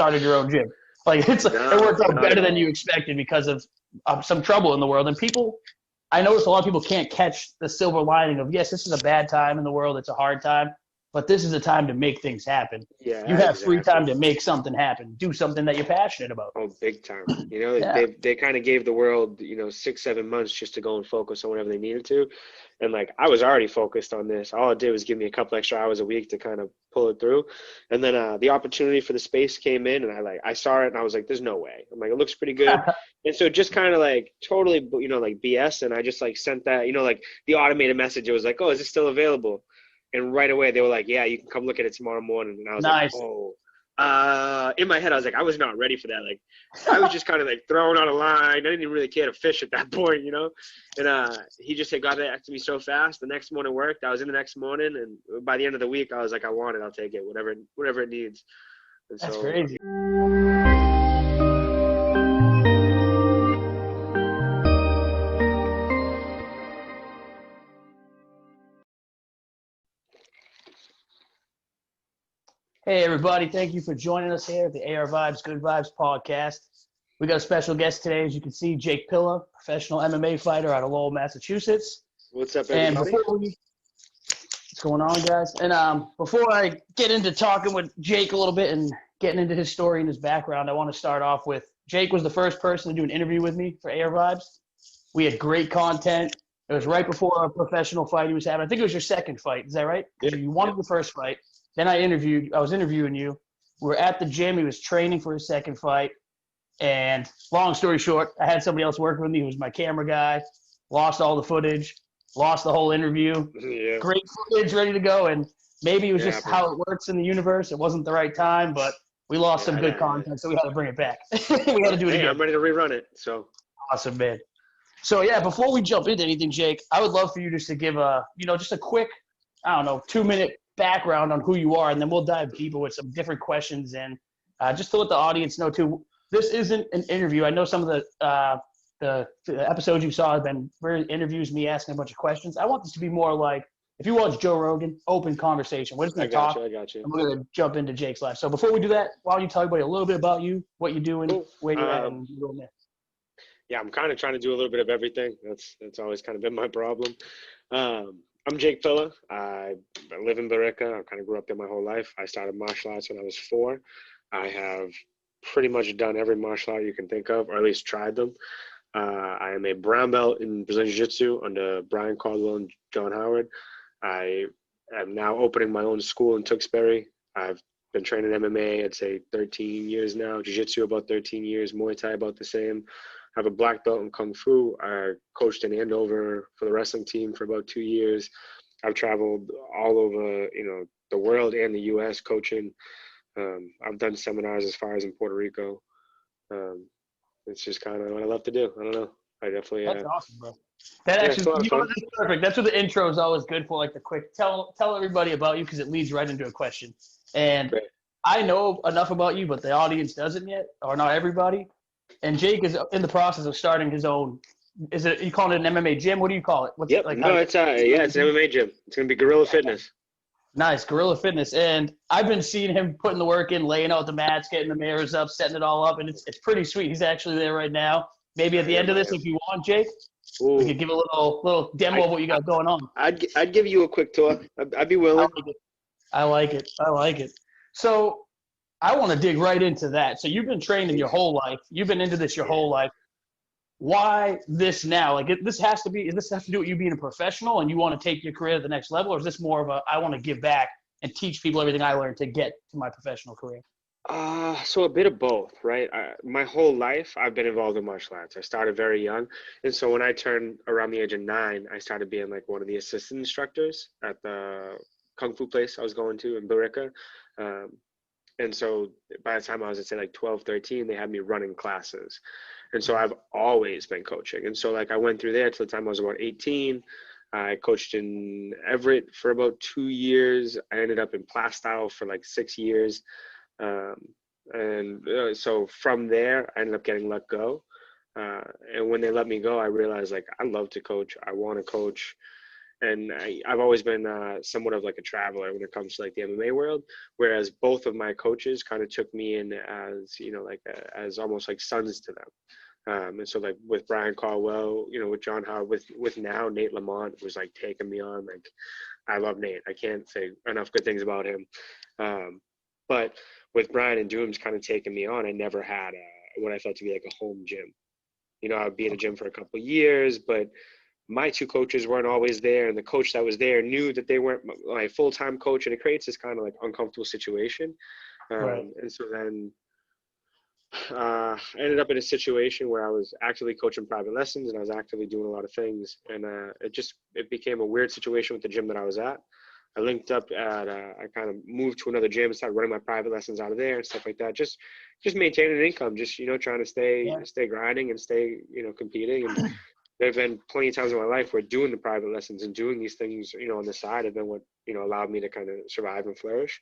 started your own gym. Like it worked out better than you expected because of some trouble in the world. And people, I notice a lot of people can't catch the silver lining of, yes, this is a bad time in the world. It's a hard time, but this is a time to make things happen. Yeah, You have free time to make something happen. Do something that you're passionate about. Oh, big time. They kind of gave the world, 6-7 months just to go and focus on whatever they needed to. And like, I was already focused on this. All it did was give me a couple extra hours a week to kind of pull it through. And then the opportunity for the space came in, and I saw it and I was like, there's no way. I'm like, it looks pretty good. And so just kind of like totally, like BS. And I just like sent that, like the automated message. It was like, oh, is this still available? And right away they were like, yeah, you can come look at it tomorrow morning. And I was nice. like, oh. In my head, I was like, I was not ready for that. Like, I was just kind of like thrown on a line. I didn't even really care to fish at that point, And he just got back to me so fast. The next morning worked. I was in the next morning, and by the end of the week, I was like, I want it. I'll take it, whatever it needs. And that's crazy. Hey, everybody. Thank you for joining us here at the ARvibes, Good Vibes podcast. We got a special guest today. As you can see, Jake Pilla, professional MMA fighter out of Lowell, Massachusetts. What's up, everybody? What's going on, guys? And before I get into talking with Jake a little bit and getting into his story and his background, I want to start off with Jake was the first person to do an interview with me for ARvibes. We had great content. It was right before a professional fight he was having. I think it was your second fight. Is that right? Yeah. You won the first fight. Then I was interviewing you. We were at the gym. He was training for his second fight. And long story short, I had somebody else working with me who was my camera guy. Lost all the footage. Lost the whole interview. Yeah. Great footage, ready to go. And maybe it was just how it works in the universe. It wasn't the right time, but we lost some good content, so we had to bring it back. We had to do it again. I'm ready to rerun it. So awesome, man. So, yeah, before we jump into anything, Jake, I would love for you just to give just a quick, 2-minute background on who you are, and then we'll dive deeper with some different questions. And just to let the audience know, too, this isn't an interview. I know some of the episodes you saw have been interviews, me asking a bunch of questions. I want this to be more like, if you watch Joe Rogan, open conversation. We're just going to talk, I got you. and we're going to jump into Jake's life. So before we do that, why don't you tell everybody a little bit about you, what you're doing, where you're at, and go there. Yeah, I'm kind of trying to do a little bit of everything. That's always kind of been my problem. I'm Jake Pilla. I live in Barica. I kind of grew up there my whole life. I started martial arts when I was 4. I have pretty much done every martial art you can think of, or at least tried them. I am a brown belt in Brazilian Jiu-Jitsu under Brian Caldwell and John Howard. I am now opening my own school in Tewksbury. I've been training MMA, I'd say 13 years now. Jiu-Jitsu about 13 years. Muay Thai about the same. I have a black belt in Kung Fu. I coached in Andover for the wrestling team for about 2 years. I've traveled all over, the world and the U.S. coaching. I've done seminars as far as in Puerto Rico. It's just kind of what I love to do. I don't know. I definitely. That's awesome, bro. That's perfect. That's what the intro is always good for, like the quick tell everybody about you, because it leads right into a question. And Great. I know enough about you, but the audience doesn't yet, or not everybody. And Jake is in the process of starting his own. Is it, you call it an MMA gym? What do you call it? It's an MMA gym. It's gonna be Guerrilla Fitness. Nice, Guerrilla Fitness. And I've been seeing him putting the work in, laying out the mats, getting the mirrors up, setting it all up, and it's pretty sweet. He's actually there right now. Maybe at the end of this, if you want, Jake, we could give a little demo of what you got going on. I'd give you a quick tour. I'd be willing. I like it. So I want to dig right into that. So you've been training your whole life. You've been into this your whole life. Why this now? Like, does this have to do with you being a professional and you want to take your career to the next level, or is this more of I want to give back and teach people everything I learned to get to my professional career? So a bit of both, right? My whole life, I've been involved in martial arts. I started very young. And so when I turned around the age of 9, I started being like one of the assistant instructors at the Kung Fu place I was going to in Barica. And so by the time I was, I'd say like 12, 13, they had me running classes. And so I've always been coaching. And so like I went through there till the time I was about 18. I coached in Everett for about 2 years. I ended up in Plastyle for like 6 years. So from there, I ended up getting let go. And when they let me go, I realized like I love to coach. I want to coach. And I've always been somewhat of like a traveler when it comes to like the MMA world, whereas both of my coaches kind of took me in as, like as almost like sons to them. And so like with Brian Caldwell, with John Howard, with now Nate Lamont was like taking me on. Like, I love Nate. I can't say enough good things about him. But with Brian and Dooms kind of taking me on, I never had what I felt to be like a home gym. I would be in a gym for a couple of years, but my two coaches weren't always there, and the coach that was there knew that they weren't my full-time coach, and it creates this kind of like uncomfortable situation. Right. And so then I ended up in a situation where I was actively coaching private lessons, and I was actively doing a lot of things, and it became a weird situation with the gym that I was at. I linked up at I kind of moved to another gym and started running my private lessons out of there and stuff like that. Just maintaining an income, just trying to stay grinding and stay competing. And there have been plenty of times in my life where doing the private lessons and doing these things on the side have been what allowed me to kind of survive and flourish.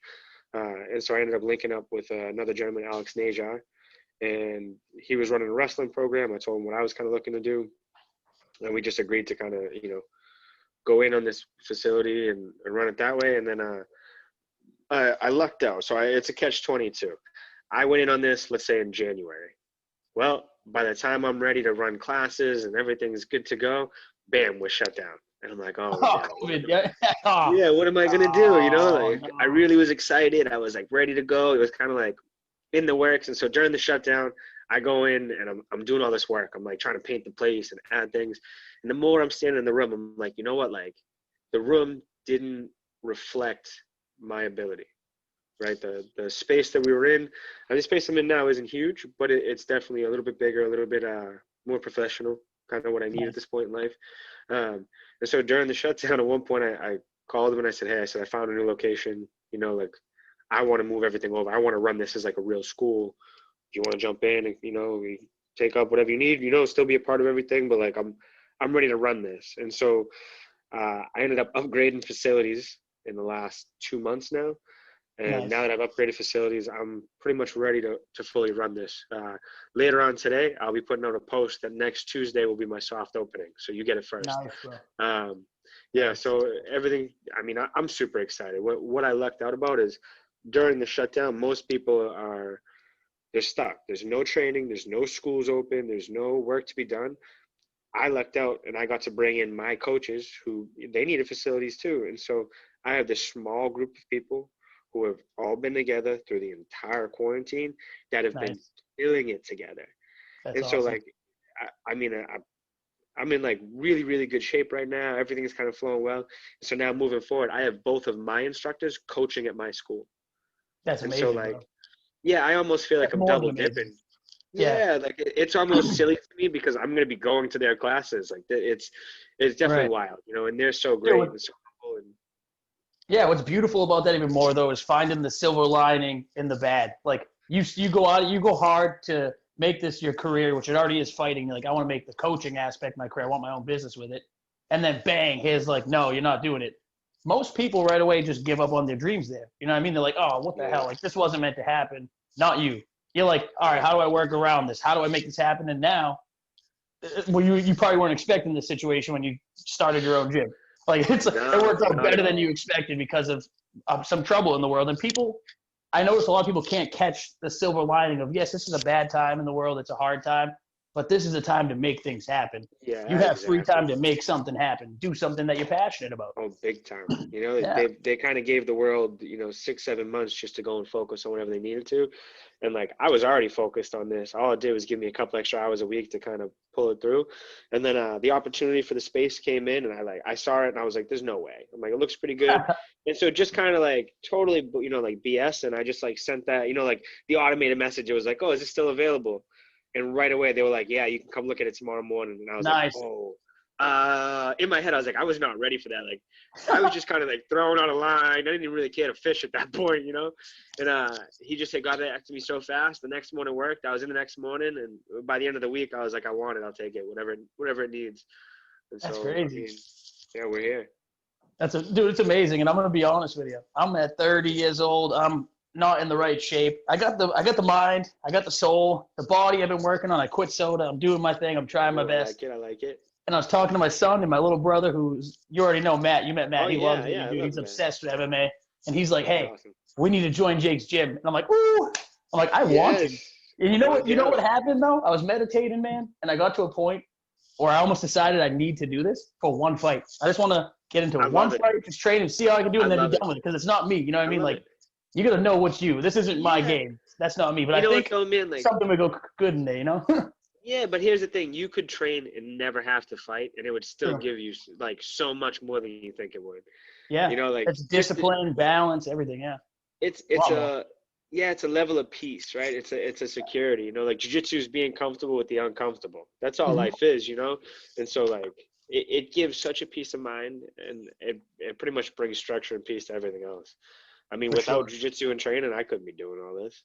And so I ended up linking up with another gentleman, Alex Najar, and he was running a wrestling program. I told him what I was kind of looking to do, and we just agreed to kind of go in on this facility and run it that way. And then I lucked out. So it's a catch-22. I went in on this, let's say in January. Well, by the time I'm ready to run classes and everything's good to go, bam, we're shut down. And I'm like, COVID, yeah. Yeah, what am I going to do? No. I really was excited. I was like ready to go. It was kind of like in the works. And so during the shutdown, I go in and I'm doing all this work. I'm like trying to paint the place and add things. And the more I'm standing in the room, I'm like, you know what? Like, the room didn't reflect my ability, right? The space that we were in, and the space I'm in now isn't huge, but it's definitely a little bit bigger, a little bit more professional, kind of what I need at this point in life. And so during the shutdown, at one point, I called him and I said, hey, I found a new location. Like, I want to move everything over. I want to run this as like a real school. Do you want to jump in and we take up whatever you need, still be a part of everything, but like I'm ready to run this. And so I ended up upgrading facilities in the last 2 months now. And now that I've upgraded facilities, I'm pretty much ready to fully run this. Later on today, I'll be putting out a post that next Tuesday will be my soft opening. So you get it first. Nice, bro. Yeah, so everything, I'm super excited. What I lucked out about is during the shutdown, most people they're stuck. There's no training. There's no schools open. There's no work to be done. I lucked out and I got to bring in my coaches who they needed facilities too. And so I have this small group of people who have all been together through the entire quarantine that have been doing it together. That's and awesome. So like, I'm in like really, really good shape right now. Everything is kind of flowing well. So now moving forward, I have both of my instructors coaching at my school. That's amazing. And so like, bro. Yeah, I almost feel like I'm double dipping. Yeah, like it's almost silly to me because I'm going to be going to their classes. Like it's definitely wild, and they're so great and so cool. Yeah, what's beautiful about that even more though is finding the silver lining in the bad. Like you go hard to make this your career, which it already is fighting. Like, I want to make the coaching aspect my career. I want my own business with it. And then bang, here's like, no, you're not doing it. Most people right away just give up on their dreams there. You know what I mean? They're like, oh, what the hell? Like, this wasn't meant to happen. Not you. You're like, all right, how do I work around this? How do I make this happen? And now, well, you probably weren't expecting this situation when you started your own gym. Like, it worked out better than you expected because of some trouble in the world. And people, I notice a lot of people can't catch the silver lining of, yes, this is a bad time in the world. It's a hard time. But this is a time to make things happen. Yeah, you have free time to make something happen. Do something that you're passionate about. Oh, big time. They kind of gave the world, 6-7 months just to go and focus on whatever they needed to. And like, I was already focused on this. All it did was give me a couple extra hours a week to kind of pull it through. And then the opportunity for the space came in, and I saw it and I was like, there's no way. I'm like, it looks pretty good. And so just kind of like totally, like BS. And I just like sent that, like the automated message. It was like, oh, is this still available? And right away they were like, yeah, you can come look at it tomorrow morning. And I was like, oh, in my head, I was like, I was not ready for that. Like, I was just kind of like thrown on a line. I didn't even really care to fish at that point, And he just got back to me so fast. The next morning worked. I was in the next morning, and by the end of the week, I was like, I want it. I'll take it, whatever it needs. And That's so, crazy. Yeah, we're here. Dude, it's amazing. And I'm gonna be honest with you. I'm at 30 years old. I'm not in the right shape. I got the mind, I got the soul, the body I've been working on. I quit soda. I'm doing my thing. I'm trying my best. I like it. and I was talking to my son and my little brother, who's, you already know Matt. You met Matt. Oh He yeah, loves what yeah, you I do. love He's that. obsessed with MMA. And he's like, That's hey, awesome. we need to join Jake's gym. And I'm like, ooh. I'm like, I want to. Yes. And you know Fuck what? You know yeah. what happened though? I was meditating, man, and I got to a point where I almost decided I need to do this for one fight. I just want to get into I one love it. fight, just train and see how I can do, I and then be love it. done with it. Because it's not me. You know what I I mean? love Like, it. you got to know what's you. This isn't my Yeah. game. That's not me. But You I know what think though, man? Like, something would go good in there. You know? yeah, but here's the thing: you could train and never have to fight, and it would still True. give you like so much more than you think it would. Yeah. You know, like It's just discipline, balance, everything. Yeah. A it's lot more. a yeah, it's a level of peace, right? It's a security. You know, like jujitsu is being comfortable with the uncomfortable. That's all Mhm. life is, you know. And so like it gives such a peace of mind, and it pretty much brings structure and peace to everything else. I mean, For without sure. jujitsu and training, I couldn't be doing all this.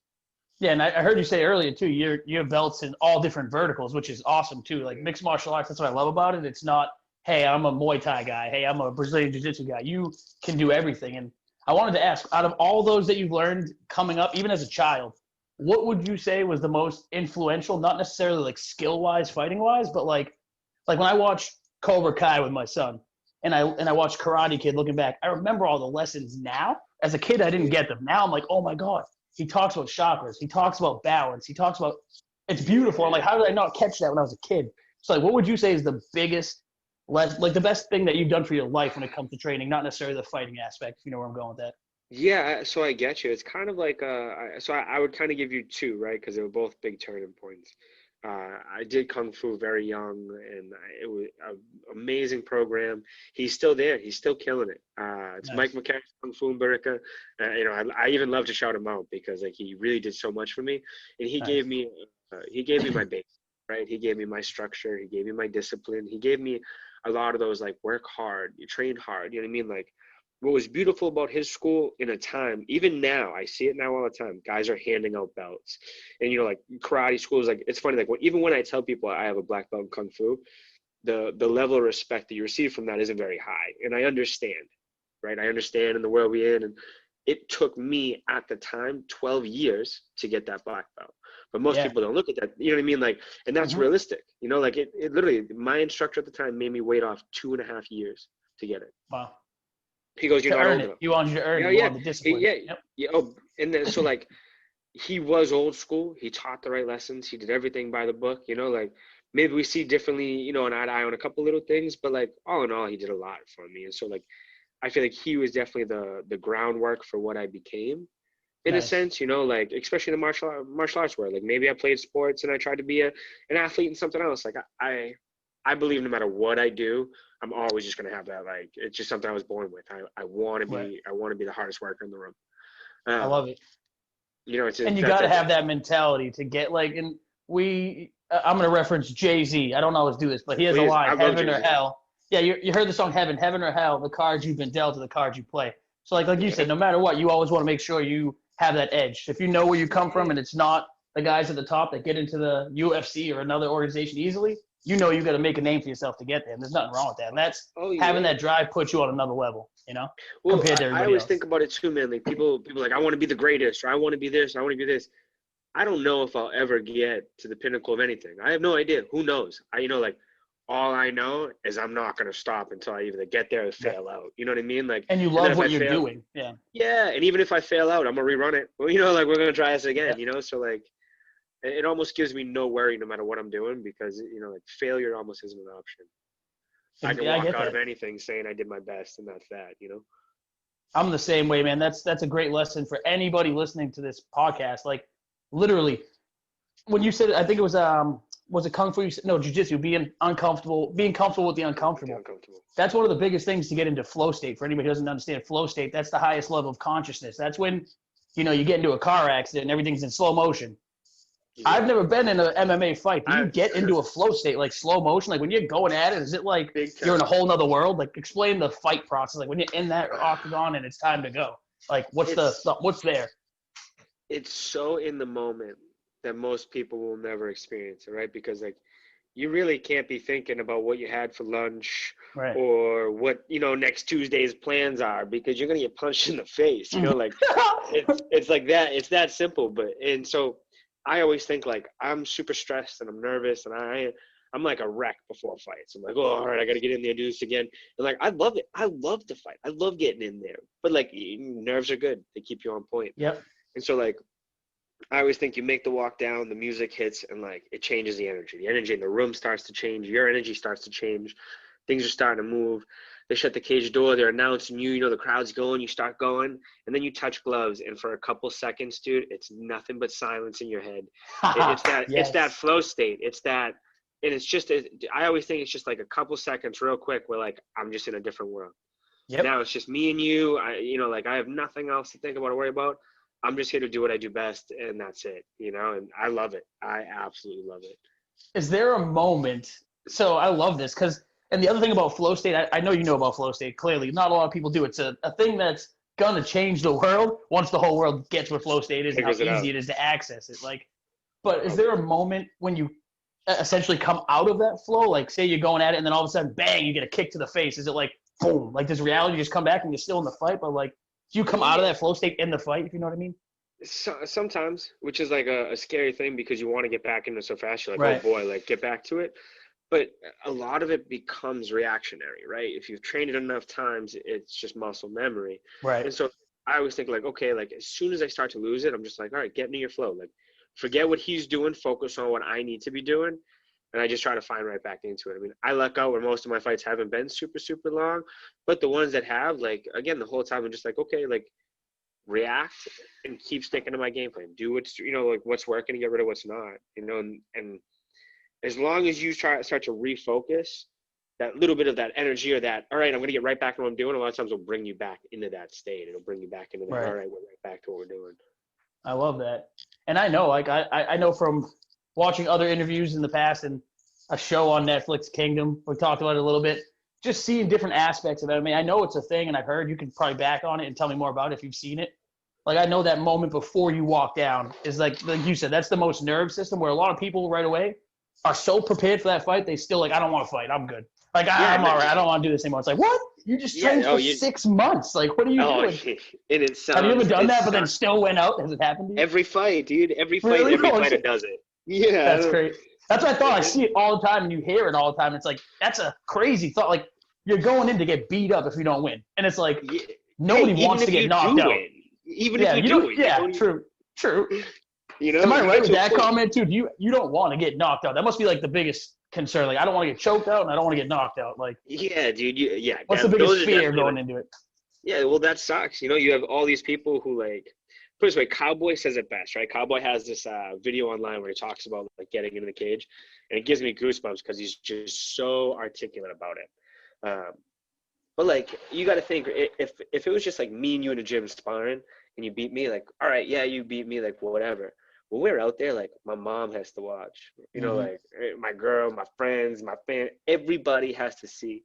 Yeah, and I heard you say earlier too. You have belts in all different verticals, which is awesome too. Like mixed martial arts, that's what I love about it. It's not, hey, I'm a Muay Thai guy. Hey, I'm a Brazilian Jiu Jitsu guy. You can do everything. And I wanted to ask, out of all those that you've learned coming up, even as a child, what would you say was the most influential? Not necessarily like skill wise, fighting wise, but like when I watch Cobra Kai with my son, and I watch Karate Kid. Looking back, I remember all the lessons now. As a kid, I didn't Yeah. get them. Now I'm like, oh my god, he talks about chakras. He talks about balance. He talks about it's beautiful. I'm like, how did I not catch that when I was a kid? So like, what would you say is the biggest, like the best thing that you've done for your life when it comes to training, not necessarily the fighting aspect. If you know where I'm going with that. Yeah, so I get you. It's kind of like I would kind of give you two, right? Because they were both big turning points. I did Kung Fu very young, and it was an amazing program. He's still there. He's still killing it. It's Mike Nice. McCarthy's Kung Fu in Barica. You know, I even love to shout him out because like he really did so much for me, and Nice. he gave me my base, right? He gave me my structure. He gave me my discipline. He gave me a lot of those like work hard, you train hard. You know what I mean? Like what was beautiful about his school in a time, even now, I see it now all the time. Guys are handing out belts, and you know, like karate schools. Like it's funny, like even when I tell people I have a black belt in kung fu, the level of respect that you receive from that isn't very high, and I understand, right? I understand in the world we're in, and it took me at the time 12 years to get that black belt. But most Yeah. people don't look at that. You know what I mean? Like, and that's Mm-hmm. realistic. You know, like it literally. My instructor at the time made me wait off 2.5 years to get it. Wow. He goes, "You're To not earn old it, enough." you wanted you to earn Yeah, it. You yeah, wanted the discipline. yeah, Yep. yeah. Oh, and then so like he was old school. He taught the right lessons. He did everything by the book. You know, like maybe we see differently, you know, an eye to eye on a couple little things, but like all in all, he did a lot for me. And so like I feel like he was definitely the groundwork for what I became. In a Nice. sense, you know, like especially in the martial arts world. Like maybe I played sports and I tried to be an athlete in something else. Like I believe no matter what I do, I'm always just gonna have that. Like it's just something I was born with. Right. I want to be the hardest worker in the room. I Um, love it. you know, it's And just, you got to have that mentality to get like, and I'm going to reference Jay-Z. I don't always do this, but he has a please. line, I love heaven Jay or Z. hell. Yeah, you heard the song Heaven or Hell, the cards you've been dealt are the cards you play. So like you Yeah, said, no matter what, you always want to make sure you have that edge. If you know where you come from yeah. and it's not the guys at the top that get into the UFC or another organization easily, you know you got to make a name for yourself to get there. And there's nothing wrong with that. And that's Oh having yeah. that drive puts you on another level, Well, compared to I everybody always else. think about it too, man. Like people like I want to be the greatest, or I want to be this, or I want to be this. I don't know if I'll ever get to the pinnacle of anything. I have no idea. Who knows? You know, like all I know is I'm not gonna stop until I either get there or Yeah. fail out. You know what I mean? Like, And you and then love if I what you're fail, doing. Yeah. yeah, and even if I fail out, I'm gonna rerun it. Well, you know, like we're gonna try this Yeah. again. You know, so like it almost gives me no worry no matter what I'm doing because you know, like failure almost isn't an option. I can Yeah, I walk get out of that. anything saying I did my best, and that's that. You know. I'm the same way, man. That's a great lesson for anybody listening to this podcast. Like, literally, when you said, I think it was it kung fu? You said, no, jujitsu. Being comfortable with the With the uncomfortable. uncomfortable. That's one of the biggest things to get into flow state. For anybody who doesn't understand flow state, that's the highest level of consciousness. That's when, you get into a car accident and everything's in slow motion. I've Yeah. never been in an MMA fight. Do you I get into a flow state, like slow motion? Like when you're going at it, is it like big you're in a time. whole nother world? Like explain the fight process. Like when you're in that octagon and it's time to go. Like It's what's there? it's so in the moment that most people will never experience it, right? Because like you really can't be thinking about what you had for lunch Right. or what, you know, next Tuesday's plans are because you're gonna get punched in the face, you know, like it's like that, it's that simple. But and so I always think like I'm super stressed and I'm nervous and I'm like a wreck before fights. I'm like, oh, all right, I got to get in there and do this again. And like, I love it. I love to fight. I love getting in there. But like, nerves are good. They keep you on point. Yep. And so like, I always think you make the walk down, the music hits, and like it changes the energy. The energy in the room starts to change. Your energy starts to change. Things are starting to move. They shut the cage door. They're announcing you. You know the crowd's going. You start going, and then you touch gloves. And for a couple seconds, dude, it's nothing but silence in your head. It's that Yes. it's that flow state. It's that, and it's just. I always think it's just like a couple seconds, real quick, where like I'm just in a different world. Yep. Now it's just me and you. Like I have nothing else to think about or worry about. I'm just here to do what I do best, and that's it, and I love it. I absolutely love it. Is there a moment? So I love this and the other thing about flow state, I know you know about flow state, clearly. Not a lot of people do. It's a thing that's going to change the world once the whole world gets what flow state is and how easy it is to access it. But is there a moment when you essentially come out of that flow? Like, say you're going at it, and then all of a sudden, bang, you get a kick to the face. Is it like, boom, like does reality just come back and you're still in the fight? But like, do you come out of that flow state in the fight, if you know what I mean? Sometimes, which is like a scary thing because you want to get back into it so fast. You're like, right. Oh boy, like get back to it. But a lot of it becomes reactionary, right? If you've trained it enough times, it's just muscle memory. Right. And so I always think like, okay, like as soon as I start to lose it, I'm just like, all right, get into your flow. Like forget what he's doing, focus on what I need to be doing. And I just try to find right back into it. I mean, I let go when most of my fights haven't been super, super long, but the ones that have, like, again, the whole time I'm just like, okay, like react and keep sticking to my game plan. Do what's, like what's working and get rid of what's not, and as long as you start to refocus that little bit of that energy or that, all right, I'm going to get right back to what I'm doing. A lot of times it'll bring you back into that state. It'll bring you back into that. Right. All right, we're right back to what we're doing. I love that. And I know, like, I know from watching other interviews in the past and a show on Netflix, Kingdom, we talked about it a little bit, just seeing different aspects of MMA. I know it's a thing, and I've heard, you can probably back on it and tell me more about it if you've seen it. Like, I know that moment before you walk down is like you said, that's the most nerve system where a lot of people right away are so prepared for that fight, they still like, I don't want to fight. I'm good. Like, I'm all right. I don't want to do this anymore. It's like, what? You just trained for 6 months. Like, what are you doing? Have you ever done that, but then still went out? Has it happened to you? Every fight, dude. Every fight, really? Every fighter does it. Yeah. That's great. That's what I thought. I see it all the time, and you hear it all the time. It's like, that's a crazy thought. Like, you're going in to get beat up if you don't win. And it's like, nobody wants to get knocked out. Even if you do win. Yeah, true. Am I right with that comment, too? You don't want to get knocked out. That must be, like, the biggest concern. Like, I don't want to get choked out, and I don't want to get knocked out. Like, yeah, dude. Yeah. What's the biggest fear going into it? Yeah, well, that sucks. You have all these people who, like, put it this way, Cowboy says it best, right? Cowboy has this video online where he talks about, like, getting into the cage, and it gives me goosebumps because he's just so articulate about it. But, like, you got to think, if it was just, like, me and you in a gym sparring, and you beat me, like, all right, yeah, you beat me, like, whatever. When we're out there, like, my mom has to watch, like, my girl, my friends, my family, everybody has to see.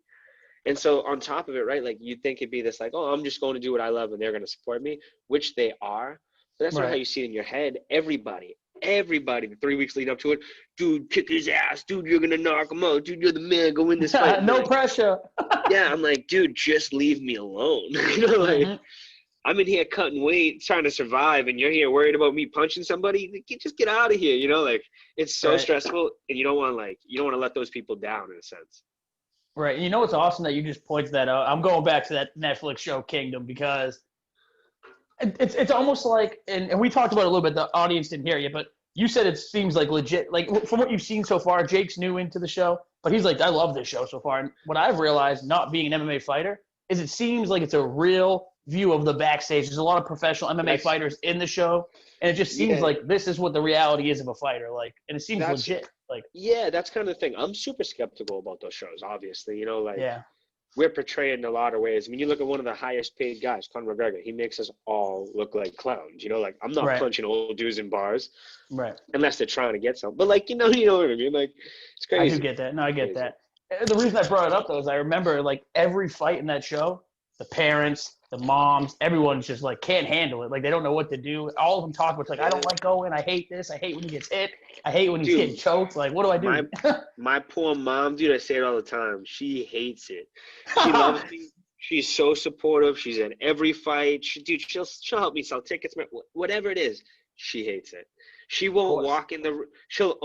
And so on top of it, right, like, you'd think it'd be this, like, oh, I'm just going to do what I love and they're going to support me, which they are. But that's not how you see it in your head. Everybody, the 3 weeks leading up to it, dude, kick his ass. Dude, you're going to knock him out. Dude, you're the man. Go win this fight. No pressure. Yeah, I'm like, dude, just leave me alone. Like, I'm in here cutting weight, trying to survive, and you're here worried about me punching somebody. Just get out of here, like, it's so stressful, and you don't want to let those people down in a sense. Right. And it's awesome that you just pointed that out. I'm going back to that Netflix show Kingdom because it's almost like, and we talked about it a little bit, the audience didn't hear you, but you said it seems like legit. Like, from what you've seen so far, Jake's new into the show, but he's like, I love this show so far. And what I've realized, not being an MMA fighter, is it seems like it's a real view of the backstage. There's a lot of professional MMA fighters in the show, and it just seems like this is what the reality is of a fighter. Like, and it seems legit. Like, yeah, that's kind of the thing. I'm super skeptical about those shows. Obviously, we're portrayed in a lot of ways. I mean, you look at one of the highest paid guys, Conor McGregor. He makes us all look like clowns. Like, I'm not punching old dudes in bars, unless they're trying to get some. But like, you know what I mean? Like, it's crazy. I do get that. No, I get that. The reason I brought it up though is I remember like every fight in that show, the parents, the moms, everyone's just like can't handle it. Like, they don't know what to do. All of them talk about, like, I don't like going. I hate this. I hate when he gets hit. I hate when he's getting choked. Like, what do I do? My poor mom, dude, I say it all the time. She hates it. She loves me. She's so supportive. She's in every fight. She'll help me sell tickets, whatever it is. She hates it. She won't course. walk in the. She'll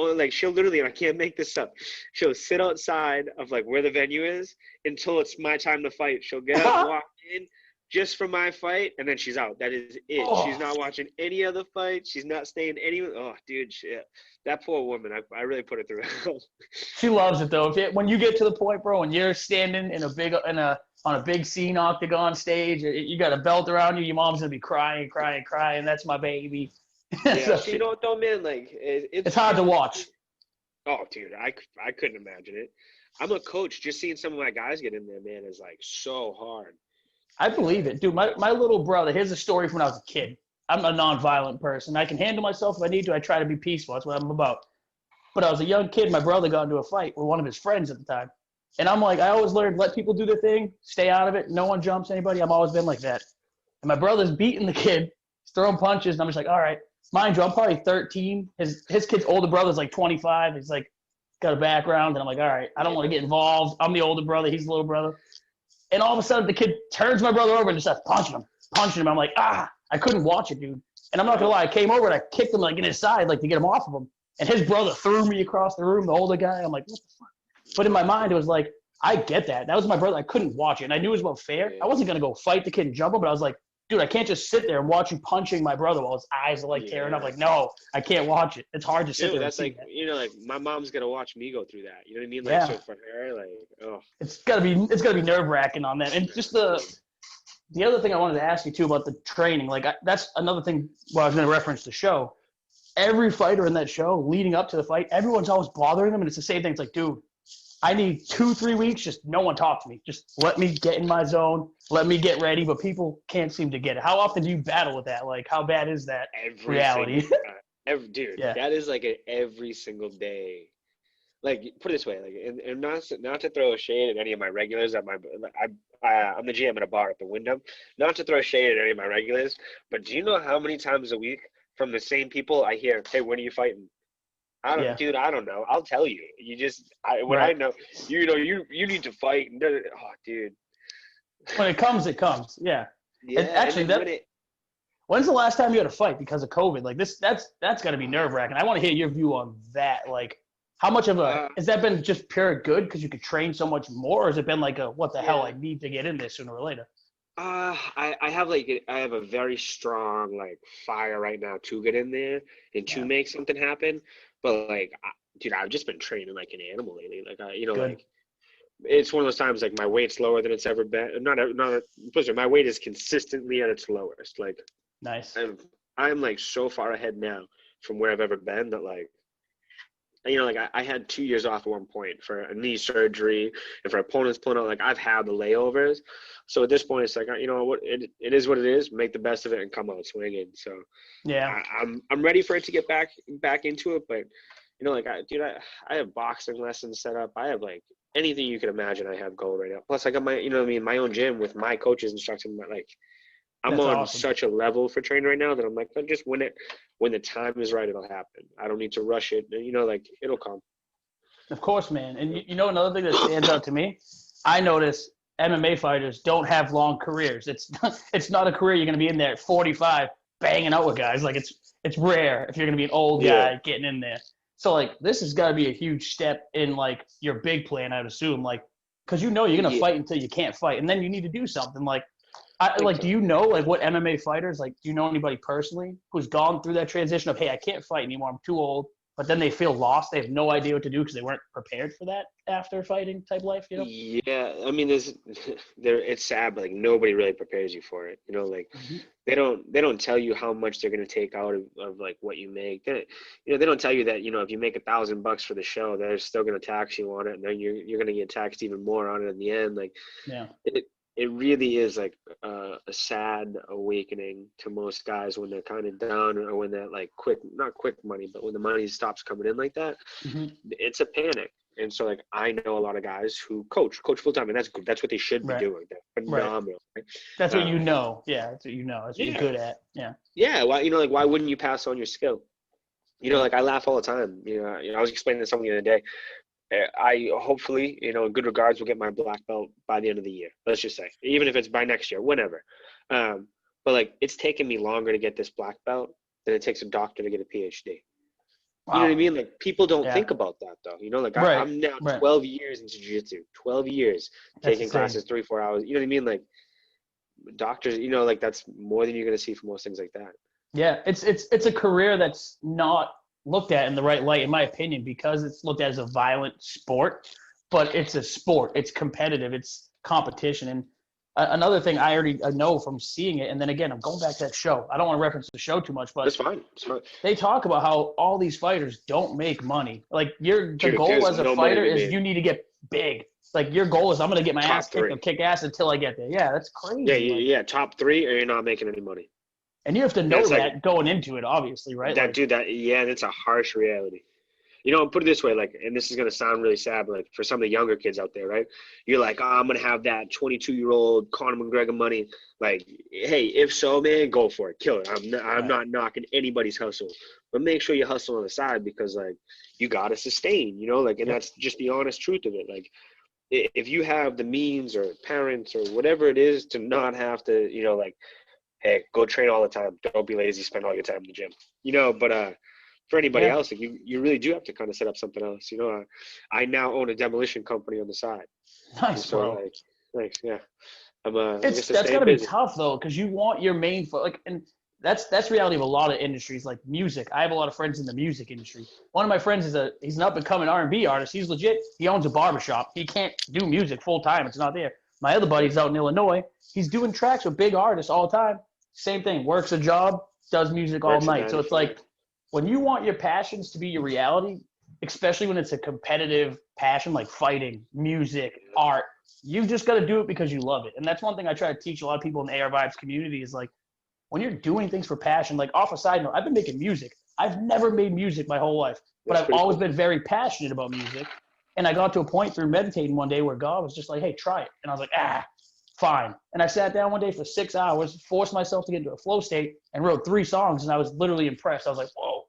literally. And I can't make this up. She'll sit outside of like where the venue is until it's my time to fight. She'll get up, walk in, just for my fight, and then she's out. That is it. Oh. She's not watching any other fights. She's not staying any. Oh, dude, shit. That poor woman. I really put it through. She loves it though. When you get to the point, bro, and you're standing on a big scene octagon stage, you got a belt around you, your mom's gonna be crying. That's my baby. Yeah, so you know what though, man? Like it's hard to watch. Oh, dude, I couldn't imagine it. I'm a coach. Just seeing some of my guys get in there, man, is like so hard. I believe it, dude. My little brother. Here's a story from when I was a kid. I'm a non-violent person. I can handle myself if I need to. I try to be peaceful. That's what I'm about. But I was a young kid. My brother got into a fight with one of his friends at the time. And I'm like, I always learned, let people do their thing, stay out of it. No one jumps anybody. I've always been like that. And my brother's beating the kid, he's throwing punches. And I'm just like, all right. Mind you, I'm probably 13. His kid's older brother's like 25. He's like, got a background. And I'm like, all right, I don't want to get involved. I'm the older brother. He's the little brother. And all of a sudden, the kid turns my brother over and just starts punching him. I'm like, I couldn't watch it, dude. And I'm not going to lie. I came over and I kicked him like in his side, like to get him off of him. And his brother threw me across the room, the older guy. I'm like, what the fuck? But in my mind, it was like, I get that. That was my brother. I couldn't watch it. And I knew it was about fair. I wasn't going to go fight the kid and jump him, but I was like, dude, I can't just sit there and watch you punching my brother while his eyes are like tearing up. Like, no, I can't watch it. It's hard to sit there that's and like, see that. you know, like my mom's going to watch me go through that. You know what I mean? Like, so for her, like, oh. It's gotta be nerve-wracking on that. And just the other thing I wanted to ask you too about the training, like that's another thing where I was going to reference the show. Every fighter in that show leading up to the fight, everyone's always bothering them. And it's the same thing. It's like, dude, I need 2-3 weeks. Just no one talk to me. Just let me get in my zone. Let me get ready. But people can't seem to get it. How often do you battle with that? Like, how bad is that reality? Dude, that is like every single day. Like, put it this way, like, and not to throw shade at any of my regulars I'm the GM at a bar at the Wyndham. Not to throw shade at any of my regulars, but do you know how many times a week from the same people I hear, hey, when are you fighting? Dude, I don't know. I'll tell you. You just, I know, you need to fight. And, oh, dude. When it comes, it comes. Yeah. Yeah. Actually, when's the last time you had a fight because of COVID? Like this, that's got to be nerve-wracking. I want to hear your view on that. Like, how much of has that been just pure good because you could train so much more, or has it been like what the hell, I need to get in there sooner or later? I have a very strong like fire right now to get in there and to make something happen. But like, dude, I've just been training like an animal lately. Like, like it's one of those times like my weight's lower than it's ever been. My weight is consistently at its lowest. Like, nice. I'm like so far ahead now from where I've ever been that like, like I had 2 years off at one point for a knee surgery and for opponents pulling out. Like I've had the layovers, so at this point it's like what it is what it is. Make the best of it and come out swinging. So yeah, I'm ready for it to get back into it. But like I have boxing lessons set up. I have like anything you can imagine I have going right now. Plus I got my my own gym with my coaches instructing. Like I'm on such a level for training right now that I'm like, I'll just when the time is right, it'll happen. I don't need to rush it. Like it'll come. Of course, man. And another thing that stands out to me, I notice MMA fighters don't have long careers. It's not a career you're going to be in there at 45 banging out with guys. Like it's rare if you're going to be an old guy getting in there. So like this has got to be a huge step in like your big plan, I'd assume. Like because you're going to fight until you can't fight, and then you need to do something like. Do you know like what MMA fighters, like do you know anybody personally who's gone through that transition of, hey, I can't fight anymore, I'm too old, but then they feel lost, they have no idea what to do because they weren't prepared for that after fighting type life, Yeah, I mean it's sad, but like nobody really prepares you for it. Like they don't tell you how much they're gonna take out of like what you make. They don't tell you that if you make $1,000 for the show, they're still gonna tax you on it, and then you're gonna get taxed even more on it in the end. Like it really is like a sad awakening to most guys when they're kind of down or when they're like not quick money, but when the money stops coming in like that, it's a panic. And so like, I know a lot of guys who coach full time, and that's good. That's what they should be doing. They're phenomenal. Right? That's what Yeah. That's what That's what you're good at. Yeah. Yeah. Why, like, why wouldn't you pass on your skill? Like I laugh all the time. I was explaining to someone the other day. I hopefully, in good regards, will get my black belt by the end of the year. Let's just say, even if it's by next year, whenever. But like, it's taken me longer to get this black belt than it takes a doctor to get a PhD. You know what I Wow. mean? Like people don't Yeah. think about that though. You know, like Right. I'm now Right. 12 years into jiu-jitsu, 12 years That's taking insane. classes 3, 4 hours. You know what I mean? Like doctors, you know, like that's more than you're gonna see for most things like that. Yeah, it's a career that's not looked at in the right light, in my opinion, because it's looked at as a violent sport. But it's a sport. It's competitive. It's competition. And another thing I know from seeing it, and then again, I'm going back to that show. I don't want to reference the show too much, but That's fine. It's fine. they talk about how all these fighters don't make money. Like the Dude, goal there's as a no money to fighter be is made. you need to get big. Like your goal is I'm gonna get my ass Top kicked or three. kick ass until I get there. Yeah, that's Yeah, crazy. Like, yeah, top three, or you're not making any money. and you have to Yeah, know it's like that going into it, obviously, right? that, Like, dude. That yeah, it's a harsh reality. You know, put it this way, like, and this is gonna sound really sad, but like for some of the younger kids out there, right? You're like, oh, I'm gonna have that 22-year-old Conor McGregor money. Like, hey, if so, man, go for it, kill it. I'm right. not knocking anybody's hustle, but make sure you hustle on the side because like you gotta sustain, you know, like, and Yep. that's just the honest truth of it. Like, if you have the means or parents or whatever it is to not have to, you know, like, hey, go train all the time. Don't be lazy. Spend all your time in the gym, you know. But for anybody Yeah. else, like you really do have to kind of set up something else. You know, I now own a demolition company on the side, and Nice, so bro. like yeah, I It's guess I that's stay got to be busy. tough though, because you want your main like, and that's reality of a lot of industries, like music. I have a lot of friends in the music industry. One of my friends he's an up and coming R&B artist. He's legit. He owns a barbershop. He can't do music full time. It's not there. My other Yeah, buddy's out in Illinois. He's doing tracks with big artists all the time. Same thing. Works a job, does music all works a night. nine So to it's five. like when you want your passions to be your reality, especially when it's a competitive passion like fighting, music, art, you've just got to do it because you love it. And that's one thing I try to teach a lot of people in the ARvibes community is like when you're doing things for passion, like off a side note, I've been making music. I've never made music my whole life, but That's I've pretty always cool. been very passionate about music. And I got to a point through meditating one day where God was just like, hey, try it. And I was like, fine. And I sat down one day for 6 hours, forced myself to get into a flow state and wrote 3 songs. And I was literally impressed. I was like, whoa.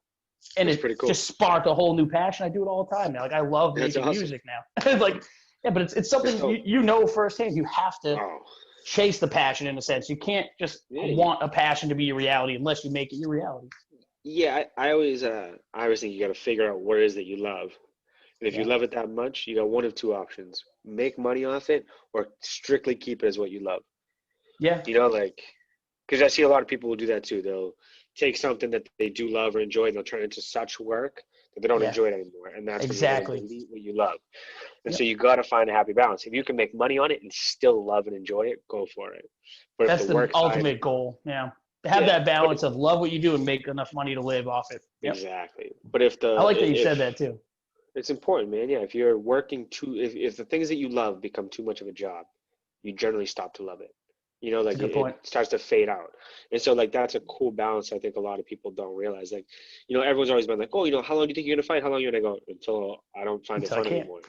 And That's it pretty cool. just sparked a whole new passion. I do it all the time now. Like I love That's making awesome. music now. Like, yeah, but it's something So, you know firsthand. You have to oh, chase the passion in a sense. You can't just yeah, want a passion to be your reality unless you make it your reality. yeah. I always think you got to figure out what it is that you love. And if you Yeah. love it that much, you got one of two options: make money off it, or strictly keep it as what you love. Yeah. You know, like, because I see a lot of people who do that too. They'll take something that they do love or enjoy, and they'll turn it into such work that they don't Yeah. enjoy it anymore. And that's when you're going to Exactly. delete what you love. And so Yep. you got to find a happy balance. If you can make money on it and still love and enjoy it, go for it. But if the That's the work side, ultimate goal. Yeah. To have yeah, that but balance of love what you do and make enough money to live off it. Yep. exactly. But if I the like that you if said that too. it's important, man. Yeah, if you're working if the things that you love become too much of a job, you generally stop to love it. You know, It's a like good it point. starts to fade out. And so like that's a cool balance I think a lot of people don't realize. Like, you know, everyone's always been like, oh, you know, how long do you think you're gonna fight? How long are you gonna go? Until I don't find it Until I fun can't. anymore.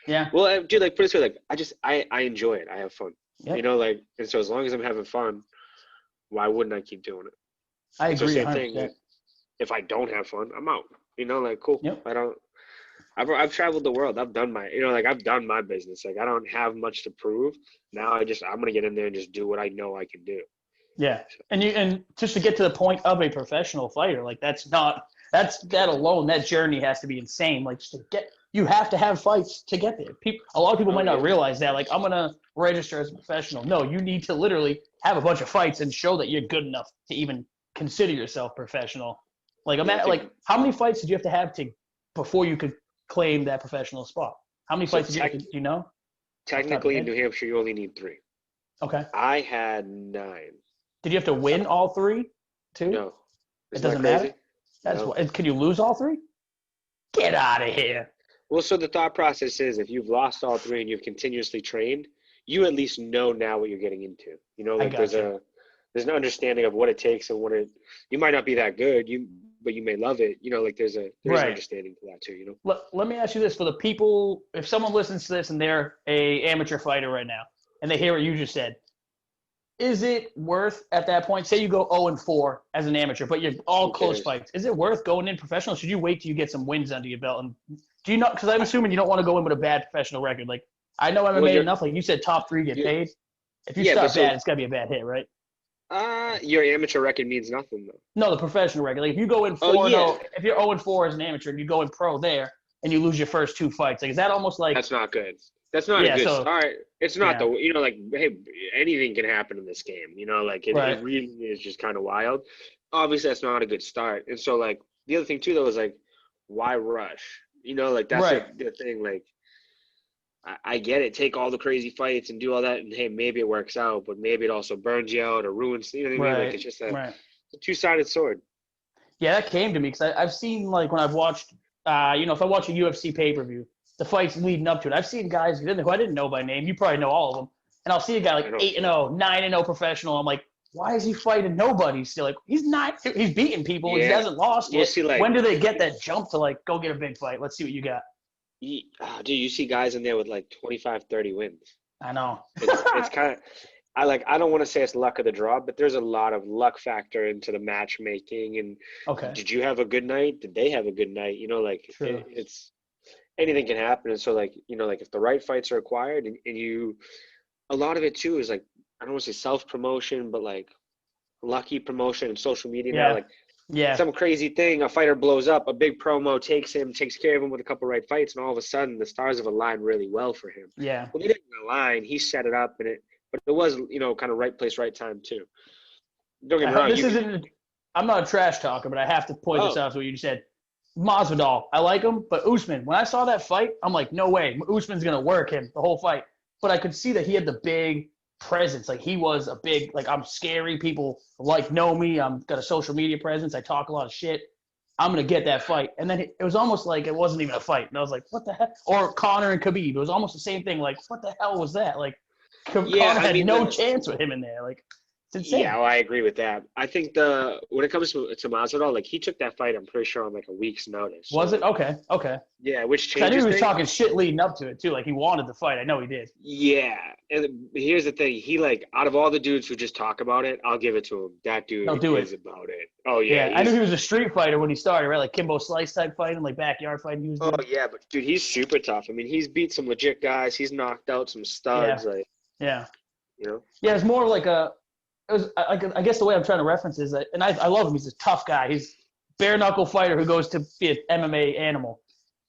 Yeah. Well, dude, like put it this way, like I enjoy it. I have fun. You Yep. know, like, and so as long as I'm having fun, why wouldn't I keep doing it? I And so agree same thing, 100%. if I don't have fun, I'm out. You know, like cool. Yep. I don't I've traveled the world. I've done my, you know, like I've done my business. Like I don't have much to prove. Now I'm gonna get in there and just do what I know I can do. Yeah. And just to get to the point of a professional fighter, like that alone, that journey has to be insane. Like just to you have to have fights to get there. A lot of people Oh might not yeah, realize that. Like I'm gonna register as a professional. No, you need to literally have a bunch of fights and show that you're good enough to even consider yourself professional. Like yeah. I think like how many fights did you have to have to before you could claim that professional spot? How many so. fights did you have to, do you know? Off the top of your Technically in head? New Hampshire, you only need 3. Okay. I had 9. Did you have to win all three too? No, It isn't that doesn't matter? crazy? That's No. what. Can you lose all three? Get out of here. Well, so the thought process is if you've lost all 3 and you've continuously trained, you at least know now what you're getting into. You know, I like there's gotcha. an understanding of what it takes and you might not be that good, but you may love it. You know, like there is an Right. understanding to that too, you know? Let me ask you this for the people, if someone listens to this and they're a amateur fighter right now and they hear what you just said, is it worth at that point, say you go 0-4 as an amateur, but you're all Who close cares? fights, is it worth going in professional? Should you wait till you get some wins under your belt? And do you know, because I'm assuming you don't want to go in with a bad professional record. Like I know Well, MMA enough, like you said, top 3 get you're paid. If you yeah, but start so bad, it's got to be a bad hit, right? Your amateur record means nothing though. No, the professional record. Like if you go in Oh 4-0, yeah, if you're 0-4 as an amateur and you go in pro there and you lose your first 2 fights, like is that almost like that's not good. That's not a yeah? good So start. It's not yeah, the like hey, anything can happen in this game. Like it right, really is just kind of wild. Obviously, that's not a good start. And so like the other thing too though is like why rush? Like that's right, the thing. Like I get it. Take all the crazy fights and do all that, and hey, maybe it works out, but maybe it also burns you out or ruins. You know what I mean? Like right, it's just right. a two-sided sword. Yeah, that came to me because I've seen like when I've watched, if I watch a UFC pay per view, the fights leading up to it, I've seen guys get in there who I didn't know by name. You probably know all of them, and I'll see a guy I like don't. 8-0, 9-0 professional. I'm like, why is he fighting nobody still? Like he's not, he's beating people. He Yeah, hasn't lost we'll yet. see. Like, When do they get that jump to like go get a big fight? Let's see what you got. dude, you see guys in there with like 25, 30 wins. I know. It's kind of. I don't want to say it's luck of the draw, but there's a lot of luck factor into the matchmaking. And Okay. did you have a good night? Did they have a good night? Like True. it's anything can happen. And so like like if the right fights are acquired and you, a lot of it too is like I don't want to say self promotion, but like lucky promotion and social media now. Yeah. Like Yeah. some crazy thing, a fighter blows up, a big promo takes care of him with a couple right fights, and all of a sudden the stars have aligned really well for him. Yeah. Well, they didn't align. He set it up, but it was kind of right place, right time too. Don't get me wrong. This isn't. I'm not a trash talker, but I have to point this Oh, out to what you said. Masvidal, I like him, but Usman, when I saw that fight, I'm like, no way, Usman's gonna work him the whole fight. But I could see that he had the big presence, like he was a big, like I'm scary. People know me. I'm got a social media presence. I talk a lot of shit. I'm gonna get that fight, and then it was almost like it wasn't even a fight, and I was like, what the heck? Or Conor and Khabib, it was almost the same thing. Like, what the hell was that? Like, yeah. Conor I had mean, no chance with him in there. Like, it's insane. yeah, well, I agree with that. I think when it comes to Masvidal, like he took that fight, I'm pretty sure on like a week's notice. So, Was it? Okay. Okay. yeah, which 'Cause I knew changes he was things. talking shit leading up to it too. Like he wanted the fight. I know he did. Yeah, and here's the thing: he like out of all the dudes who just talk about it, I'll give it to him. That He'll dude do is it. about it. Oh yeah, Yeah, I knew he was a street fighter when he started, right? Like Kimbo Slice type fighting, like backyard fighting he was oh doing. yeah, but dude, he's super tough. I mean, he's beat some legit guys. He's knocked out some Yeah, studs. Like yeah, you know. yeah. It's more like a. It was. I guess the way I'm trying to reference is that, and I love him. He's a tough guy. He's bare knuckle fighter who goes to be an MMA animal.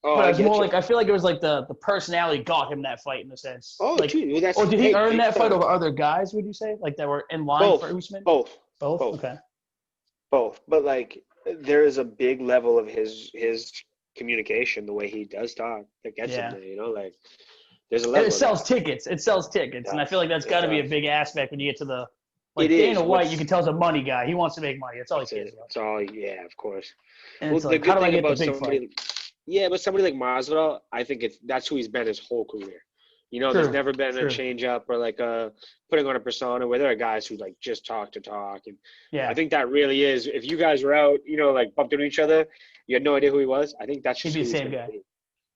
Oh, But I it's get more you. like I feel like it was like the personality got him that fight in a sense. Oh, Like, dude, well, that's or did he hey, earn big that fight time. over other guys? Would you say like that were in line for Both, Usman? both, Both. both, Okay. both. But like, there is a big level of his communication, the way he does talk, that gets him Yeah. there. Like, there's a And it level of sells that. tickets. It sells tickets, It and I feel like does. that's It got to be a does. big aspect when you get to the It like Dana is. White. You can tell is a money guy. He wants to make money. That's all he That's cares it. about. It's all. Yeah, of course. And Well, it's the like, how good do I thing get the about big fight? somebody, yeah, but somebody like Masvidal, I think that's who he's been his whole career. There's True. never been a True. change up or like a putting on a persona where there are guys who like just talk to talk. And I Yeah. think that really is, if you guys were out, like bumped into each other, you had no idea who he was. I think that's He'd just be who the he's same going to guy. be.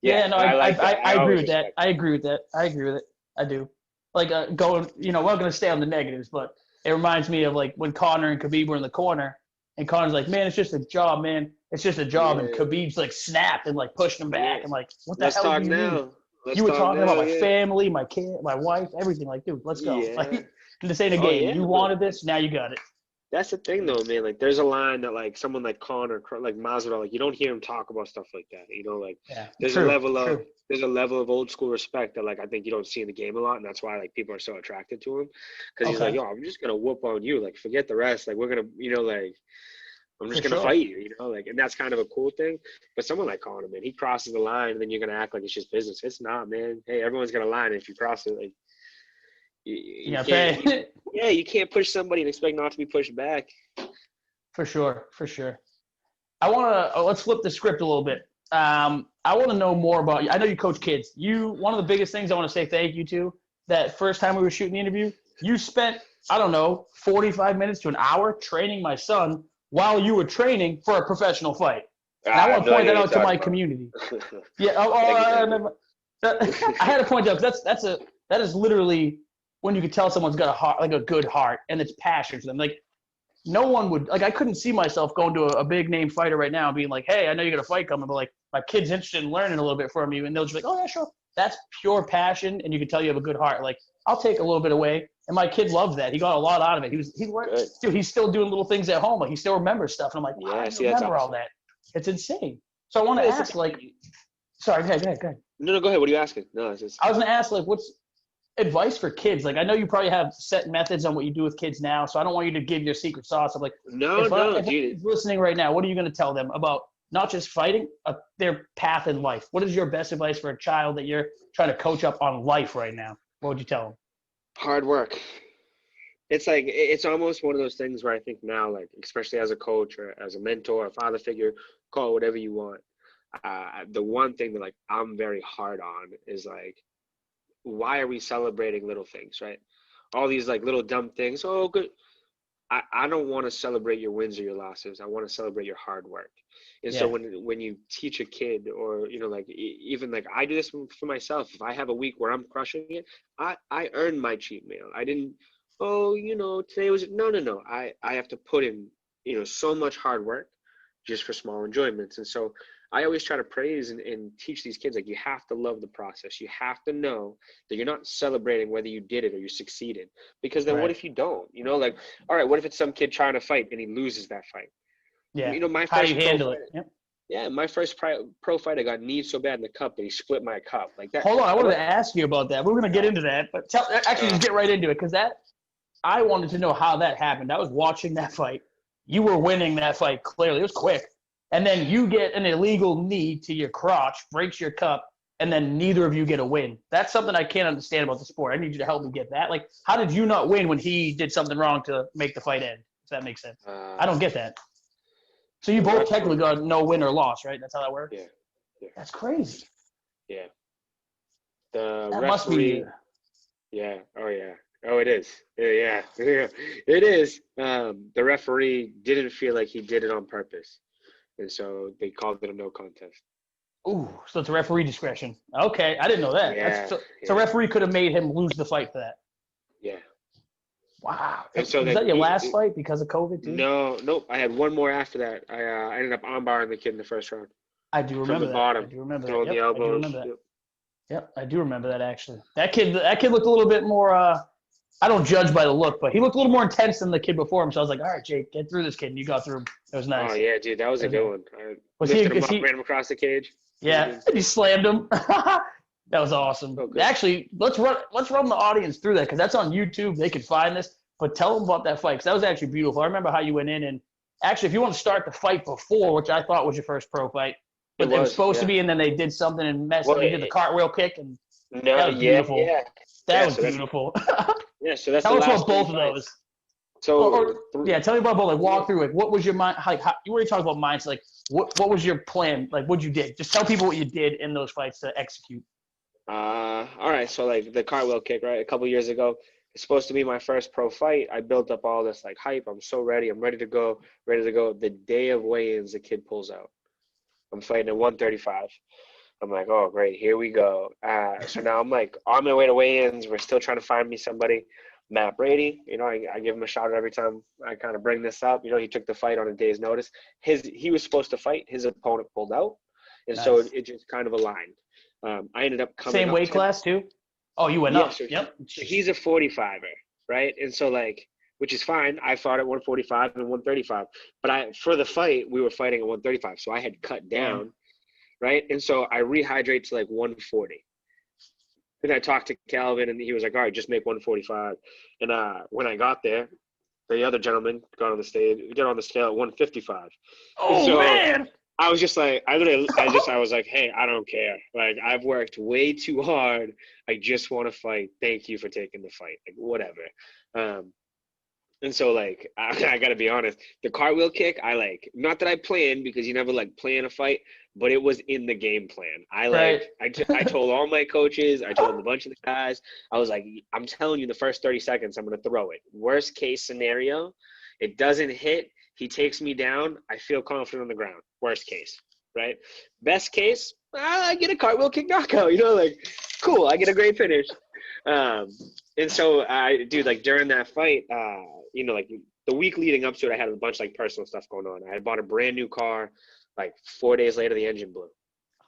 Yeah. Yeah. No, And I like that. I I agree always with that. respect I agree with that. I agree with it. I do. Like going. We're not going to stay on the negatives, but it reminds me of like when Conor and Khabib were in the corner, and Conor's like, "Man, it's just a job, man. It's just a job." And Yeah. Khabib's like snapped and like pushing him Yeah. back and like, "What the Let's hell do talk you mean? now. Let's You were talk talking about now. my Yeah. family, my kid, my wife, everything. Like, dude, let's go. Yeah. Like, this ain't a Oh, game. yeah. You But wanted this, now you got it." that's the thing, though, man. Like, there's a line that, like, someone like Conor, like Masvidal, like, you don't hear him talk about stuff like that. Like, Yeah. there's a True. level of True. there's a level of old school respect that, like, I think you don't see in the game a lot, and that's why, like, people are so attracted to him, because he's like, Okay. yo, I'm just gonna whoop on you, like, forget the rest, like, we're gonna, like, I'm For just gonna sure. fight you, like, and that's kind of a cool thing. But someone like Conor, man, he crosses the line, and then you're gonna act like it's just business. It's not, man. Hey, everyone's gonna line if you cross it, like. You Yeah, can't, pay. you can't push somebody and expect not to be pushed back. For sure. For sure. I want to let's flip the script a little bit. I want to know more about you. I know you coach kids. One of the biggest things I want to say thank you to that first time we were shooting the interview, you spent, I don't know, 45 minutes to an hour training my son while you were training for a professional fight. And I want to point that out to my community. Yeah. I had to point out because that is literally when you could tell someone's got a heart, like a good heart, and it's passion for them. Like no one would, like I couldn't see myself going to a big name fighter right now and being like, "Hey, I know you got a fight coming, but like my kid's interested in learning a little bit from you," and they'll just be like, "Oh yeah, sure." that's pure passion, and you can tell you have a good heart. Like, I'll take a little bit away, and my kid loved that. He got a lot out of it. He's still doing little things at home. Like, he still remembers stuff. And I'm like, wow, I remember all that. It's insane. So I want to ask, like, sorry, go ahead. No, go ahead. What are you asking? No, it's just. I was going to ask, like, what's advice for kids? Like, I know you probably have set methods on what you do with kids now, so I don't want you to give your secret sauce. I'm like, if he's listening right now, what are you going to tell them about not just fighting, their path in life? What is your best advice for a child that you're trying to coach up on life right now? What would you tell them? Hard work. It's like, it's almost one of those things where I think now, like, especially as a coach or as a mentor, a father figure, call it whatever you want. The one thing that, like, I'm very hard on is, like, why are we celebrating little things, right? All these, like, little dumb things. Oh, good. I don't want to celebrate your wins or your losses. I want to celebrate your hard work. And so when you teach a kid, or, you know, like, even like I do this for myself, if I have a week where I'm crushing it, I earned my cheat meal. I didn't, today was, no. I have to put in, so much hard work just for small enjoyments. And so I always try to praise and teach these kids, like, you have to love the process. You have to know that you're not celebrating whether you did it or you succeeded, because then what if you don't, like, all right, what if it's some kid trying to fight and he loses that fight? Yeah. My How first do you handle it? Yep. Yeah, my first pro fight, I got kneed so bad in the cup that he split my cup like that. Hold on, I wanted to ask you about that. We're going to get into that, but just get right into it, because I wanted to know how that happened. I was watching that fight. You were winning that fight clearly. It was quick. And then you get an illegal knee to your crotch, breaks your cup, and then neither of you get a win. That's something I can't understand about the sport. I need you to help me get that. Like, how did you not win when he did something wrong to make the fight end? If that makes sense. I don't get that. So you both technically got no win or loss, right? That's how that works? Yeah. That's crazy. Yeah. The that referee. Must be. Yeah. Oh, yeah. Oh, it is. Yeah. It is. The referee didn't feel like he did it on purpose. And so they called it a no contest. Ooh, so it's a referee discretion. Okay, I didn't know that. Yeah, so referee could have made him lose the fight for that. Yeah. Wow. And so was that your last fight because of COVID too? Nope. I had one more after that. I ended up armbarring the kid in the first round. I do remember From the bottom. I do remember throwing that. the elbows. I do remember that. Yep, I do remember that actually. That kid looked a little bit more. I don't judge by the look, but he looked a little more intense than the kid before him. So I was like, all right, Jake, get through this kid. And you got through him. It was nice. Oh, yeah, dude. That was a good one. I lifted him up, ran him across the cage. Yeah, and he slammed him. That was awesome. Okay. Actually, let's run the audience through that, because that's on YouTube. They can find this. But tell them about that fight, because that was actually beautiful. I remember how you went in. And actually, if you want to start the fight before, which I thought was your first pro fight, but it was supposed to be, and then they did something and messed up. They did the cartwheel kick. And that was beautiful. Yeah. That was beautiful. Yeah, so that's tell the us last about both of those. So tell me about both. Like, walk through it. What was your mind? You already talked about mindset. Like, what was your plan? Like, what'd you did? Just tell people what you did in those fights to execute. All right. So, like, the cartwheel kick, right? A couple years ago, it's supposed to be my first pro fight. I built up all this like hype. I'm so ready. I'm ready to go. The day of weigh-ins, the kid pulls out. I'm fighting at 135. I'm like, oh, great. Here we go. So now I'm like on my way to weigh-ins. We're still trying to find me somebody. Matt Brady, I give him a shout out every time I kind of bring this up. He took the fight on a day's notice. He was supposed to fight. His opponent pulled out. And so it just kind of aligned. I ended up coming Same weight class too? Oh, you went up. So yep. He's a 45er, right? And so, like, which is fine. I fought at 145 and 135. But for the fight, we were fighting at 135. So I had cut down, right? And so I rehydrate to like 140. Then I talked to Calvin, and he was like, all right, just make 145. And when I got there, the other gentleman got on the scale at 155. Oh, man. I was just like, I was like, hey, I don't care. Like, I've worked way too hard. I just want to fight. Thank you for taking the fight. Like, whatever. And so, like, I got to be honest, the cartwheel kick, not that I planned, because you never, like, plan a fight, but it was in the game plan. I told all my coaches, I told a bunch of the guys, I was like, I'm telling you, the first 30 seconds, I'm going to throw it. Worst case scenario, it doesn't hit. He takes me down. I feel confident on the ground. Worst case, right? Best case, I get a cartwheel kick knockout. Cool. I get a great finish. And so during that fight, like the week leading up to it, I had a bunch of like personal stuff going on. I had bought a brand new car. Like 4 days later, the engine blew.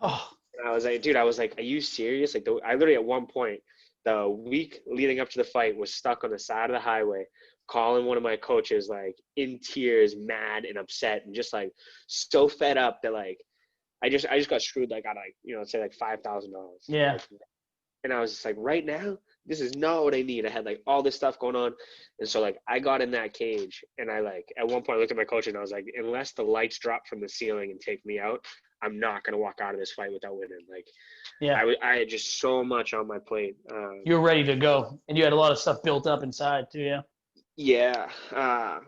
Oh. And I was like, dude, are you serious? Like, I literally at one point, the week leading up to the fight, was stuck on the side of the highway, calling one of my coaches, like in tears, mad and upset, and just like so fed up that like I just got screwed, like, out of, like, let's say like $5,000. Yeah. Like, and I was just like, right now, this is not what I need. I had like all this stuff going on. And so like I got in that cage, and I like at one point I looked at my coach and I was like, unless the lights drop from the ceiling and take me out, I'm not gonna walk out of this fight without winning. Like, Yeah. I had just so much on my plate. You were ready to go, and you had a lot of stuff built up inside too. Yeah. Yeah,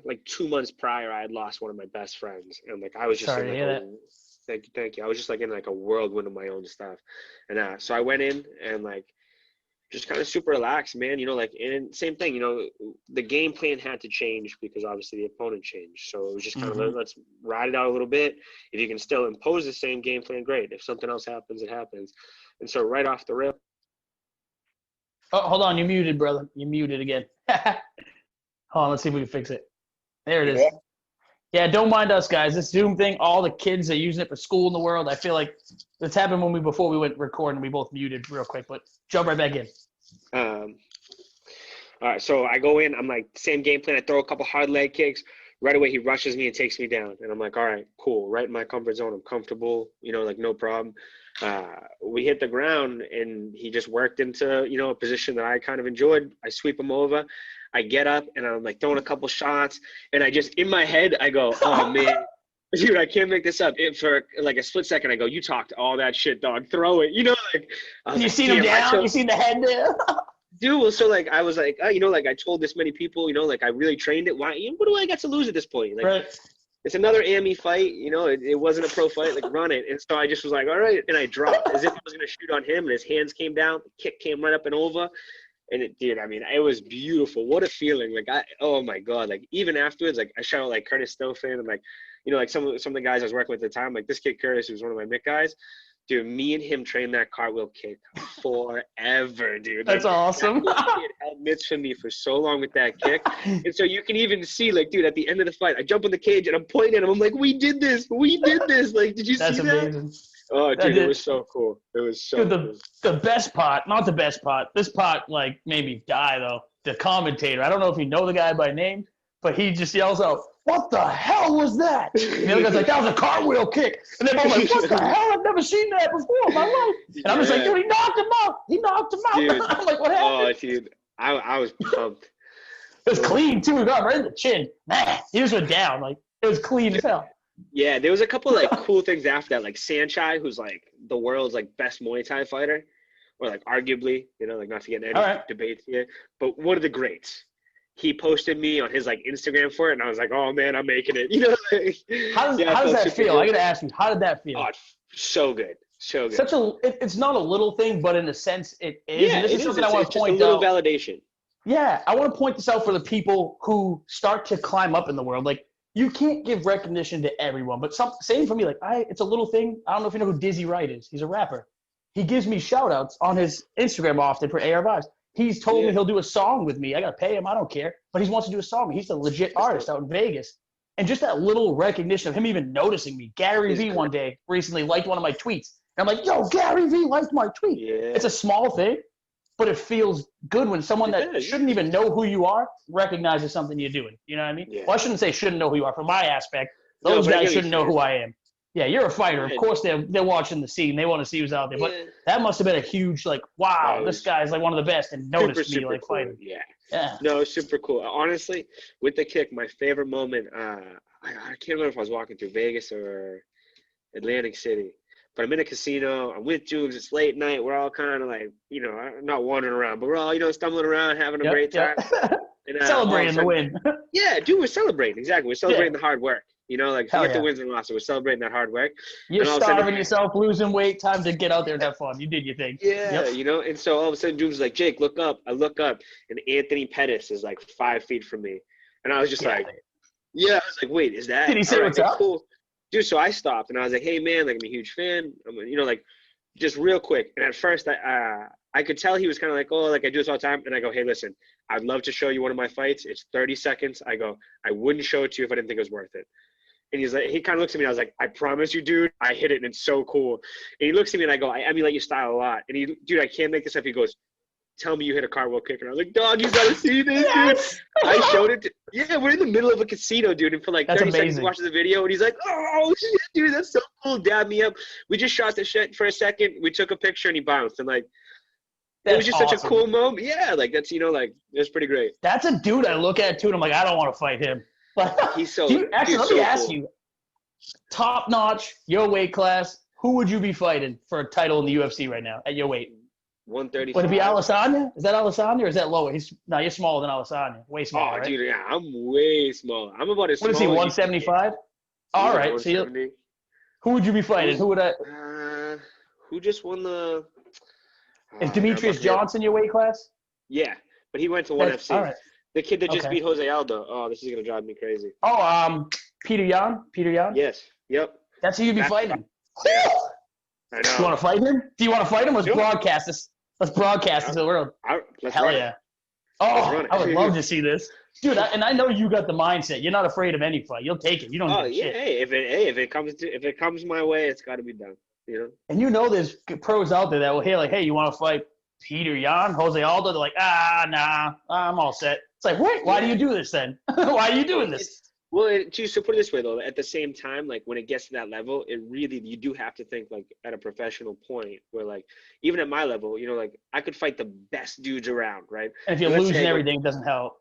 like 2 months prior, I had lost one of my best friends, and like I was just Sorry to in hear like that. thank you. I was just like in like a whirlwind of my own stuff, and so I went in and like just kind of super relaxed, man. Like, and same thing. The game plan had to change because obviously the opponent changed. So it was just kind of let's ride it out a little bit. If you can still impose the same game plan, great. If something else happens, it happens. And so right off the rip. Oh, hold on. You're muted, brother. You're muted again. Hold on. Let's see if we can fix it. There it is. Yeah, don't mind us, guys. This Zoom thing, all the kids are using it for school in the world. I feel like this happened before we went recording. We both muted real quick, but jump right back in. All right, so I go in. I'm like, same game plan. I throw a couple hard leg kicks. Right away, he rushes me and takes me down. And I'm like, all right, cool. Right in my comfort zone. I'm comfortable, like no problem. We hit the ground, and he just worked into, a position that I kind of enjoyed. I sweep him over. I get up, and I'm like throwing a couple shots. And I just, in my head, I go, oh, man. Dude, I can't make this up. For like a split second, I go, you talked all that shit, dog. Throw it. You seen him down? You seen the head there? Dude, well, so like I was like, like I told this many people, like I really trained it. Why? What do I got to lose at this point? Like, right. It's another AME fight. It wasn't a pro fight. Like, run it. And so I just was like, all right, and I dropped as if I was gonna shoot on him, and his hands came down, the kick came right up and over, and it was beautiful. What a feeling! Like oh my god! Like even afterwards, like I shout out like Curtis Stofan and like like some of the guys I was working with at the time, like this kid Curtis, who's one of my Mick guys. Dude, me and him trained that cartwheel kick forever, dude. That's awesome. That kid held mitts for me for so long with that kick. And so you can even see, like, dude, at the end of the fight, I jump in the cage and I'm pointing at him. I'm like, we did this. Like, did you see that? That's amazing. Oh, dude, it was so cool. It was so cool. The best part, not the best part, this part, like, made me die, though. The commentator, I don't know if you know the guy by name, but he just yells out, what the hell was that? And the other guy's like, that was a cartwheel kick. And they're both like, what the hell? I've never seen that before in my life. And I'm just like, dude, he knocked him out. Dude. I'm like, what happened? Oh, dude, I was pumped. It was clean, too. He got right in the chin. Man, he just went down. Like, it was clean as hell. Yeah, there was a couple, like, cool things after that. Like, Sanchai, who's, like, the world's, like, best Muay Thai fighter. Or, like, arguably, like, not to get in any debates here. But one of the greats. He posted me on his like Instagram for it, and I was like, "Oh man, I'm making it." How does that feel? I gotta ask you, how did that feel? Oh, so good, so good. It's not a little thing, but in a sense, it is. Yeah, and this is something I want to point out. Just a little validation. Yeah, I want to point this out for the people who start to climb up in the world. Like, you can't give recognition to everyone, but same for me. Like, it's a little thing. I don't know if you know who Dizzy Wright is. He's a rapper. He gives me shout outs on his Instagram often for ARvibes. He's told me he'll do a song with me. I got to pay him. I don't care. But he wants to do a song. He's a legit artist out in Vegas. And just that little recognition of him even noticing me. Gary V one day recently liked one of my tweets. And I'm like, yo, Gary V liked my tweet. Yeah. It's a small thing, but it feels good when someone that shouldn't even know who you are recognizes something you're doing. You know what I mean? Yeah. Well, I shouldn't say shouldn't know who you are. From my aspect, those guys shouldn't know who I am. Yeah, you're a fighter. Of course, they're watching the scene. They want to see who's out there. But that must have been a huge, like, wow, this guy's like one of the best and noticed me like fighting. Yeah. No, super cool. Honestly, with the kick, my favorite moment, I can't remember if I was walking through Vegas or Atlantic City. But I'm in a casino. I'm with Jules. It's late night. We're all kind of like, not wandering around, but we're all, stumbling around, having a great time. And, celebrating the win. Yeah, dude, we're celebrating. Exactly. We're celebrating the hard work. Forget the wins and losses. We're celebrating that hard work. You're starving yourself, losing weight. Time to get out there and have fun. You did your thing. Yeah, and so all of a sudden, Doom's like, Jake, look up. I look up, and Anthony Pettis is like 5 feet from me. And I was just like, I was like, wait, is that? Did he say what's up? Cool. Dude, so I stopped, and I was like, hey, man, like, I'm a huge fan. I'm, like, just real quick. And at first, I could tell he was kind of like, oh, like, I do this all the time. And I go, hey, listen, I'd love to show you one of my fights. It's 30 seconds. I go, I wouldn't show it to you if I didn't think it was worth it. And he's like, he kind of looks at me. I was like, I promise you, dude, I hit it, and it's so cool. And he looks at me, and I go, I emulate your style a lot. And he, dude, I can't make this up. He goes, tell me you hit a cartwheel kick. And I was like, dog, you gotta see this, Yes! dude. I showed it. Yeah, we're in the middle of a casino, dude. And for like 30 seconds, he watches the video, and he's like, oh, shit, dude, that's so cool. Dab me up. We just shot the shit for a second. We took a picture, and he bounced. And like, it was just such a cool moment. Yeah, like that's, like, it's pretty great. That's a dude I look at too, and I'm like, I don't want to fight him. But he's so. Let me ask you, top notch, your weight class, who would you be fighting for a title in the UFC right now at your weight? 135. Would it be Alessandro? Is that Alessandro or is that lower? You're smaller than Alessandro. Way smaller. Oh, right? dude, yeah, I'm way smaller. I'm about as small. What is he? 175. All right. So who would you be fighting? Who would I? Who just won the? Is Demetrius Johnson your weight class? Yeah, but he went to 1FC. All right. The kid that just beat Jose Aldo. Oh, this is gonna drive me crazy. Oh, Peter Yan. Peter Yan. Yes. Yep. That's who you'd be fighting. I know. You want to fight him? Do you want to fight him? Let's broadcast this. Let's broadcast this to the world. Hell yeah. Oh, I would love to see this. Dude, I know you got the mindset. You're not afraid of any fight. You'll take it. You don't give a shit. Hey, if it comes my way, it's got to be done. And there's pros out there that will hear like, hey, you want to fight Peter Yan, Jose Aldo? They're like, nah, I'm all set. It's like, what? Why do you do this then? Why are you doing this? Well, so put it this way though, at the same time, like when it gets to that level, you do have to think like at a professional point where like, even at my level, like I could fight the best dudes around, right? And if you're losing everything, it doesn't help,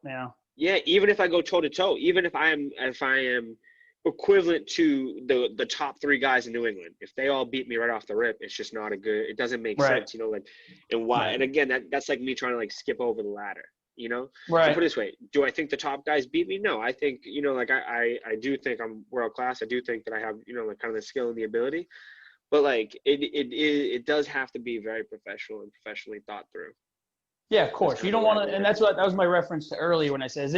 Yeah, even if I go toe to toe, even if I am equivalent to the top 3 guys in New England, if they all beat me right off the rip, it's just not it doesn't make sense, like, and why? Right. And again, that's like me trying to like skip over the ladder. Right. So put it this way, do I think the top guys beat me? No, I think, like I do think I'm world class. I do think that I have, like kind of the skill and the ability, but like it does have to be very professional and professionally thought through. Yeah, of course. You don't want to, and that was my reference to earlier when I said,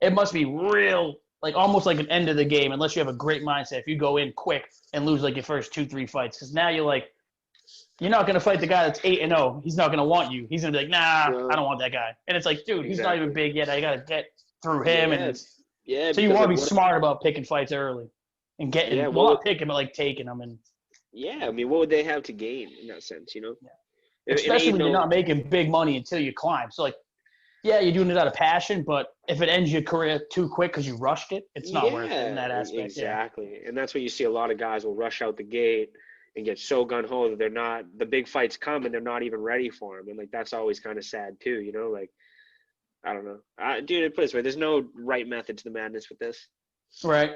it must be real, like almost like an end of the game, unless you have a great mindset. If you go in quick and lose like your first 2-3 fights, because now you're like, you're not going to fight the guy that's 8-0. He's not going to want you. He's going to be like, nah, I don't want that guy. And it's like, dude, he's not even big yet. I got to get through him. So you want to be smart about picking fights early and getting, not picking, but like taking them. And yeah, I mean, what would they have to gain in that sense, Yeah. Especially when you're not making big money until you climb. So like, yeah, you're doing it out of passion, but if it ends your career too quick because you rushed it, it's not worth it in that aspect. Exactly. Yeah. And that's what you see a lot of guys will rush out the gate and get so gun-ho that they're not, the big fights come and they're not even ready for them. And like, that's always kind of sad too, like, I don't know. Dude, put it this way, there's no right method to the madness with this. Right.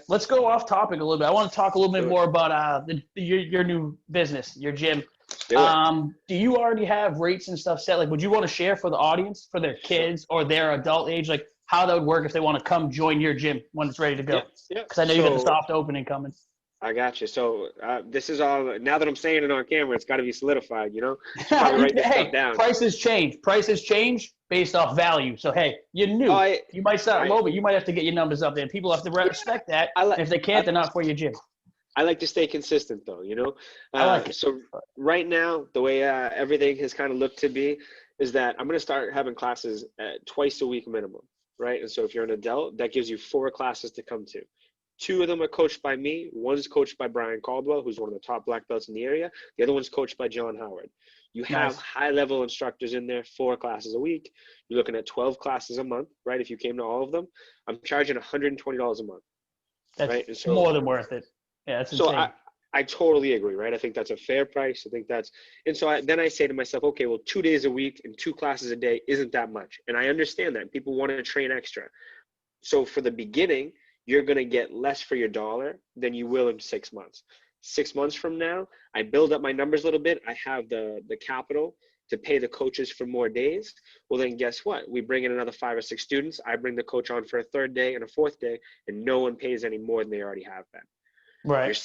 Let's go off topic a little bit. I want to talk a little bit more about your new business, your gym. Do you already have rates and stuff set? Like, would you want to share for the audience, for their kids or their adult age, like how that would work if they want to come join your gym when it's ready to go? Yeah. Because I know you got the soft opening coming. I got you. So this is all, now that I'm saying it on camera, it's got to be solidified, Write this stuff down. Prices change based off value. So, hey, you're new. You might start low, but you might have to get your numbers up there. And people have to respect that. And if they can't, they're not for your gym. I like to stay consistent, though, I like it. So right now, the way everything has kind of looked to be is that I'm going to start having classes twice a week minimum, right? And so if you're an adult, that gives you 4 classes to come to. 2 of them are coached by me. One's coached by Brian Caldwell, who's one of the top black belts in the area. The other one's coached by John Howard. You have high-level instructors in there, 4 classes a week. You're looking at 12 classes a month, right? If you came to all of them, I'm charging $120 a month. That's right? And so, more than worth it. Yeah, that's insane. So I totally agree, right? I think that's a fair price. I think that's, and so then I say to myself, okay, well, 2 days a week and 2 classes a day isn't that much. And I understand that people want to train extra. So for the beginning, you're going to get less for your dollar than you will in 6 months. 6 months from now, I build up my numbers a little bit. I have the capital to pay the coaches for more days. Well, then guess what? We bring in another 5 or 6 students. I bring the coach on for a 3rd day and a 4th day, and no one pays any more than they already have been. Right.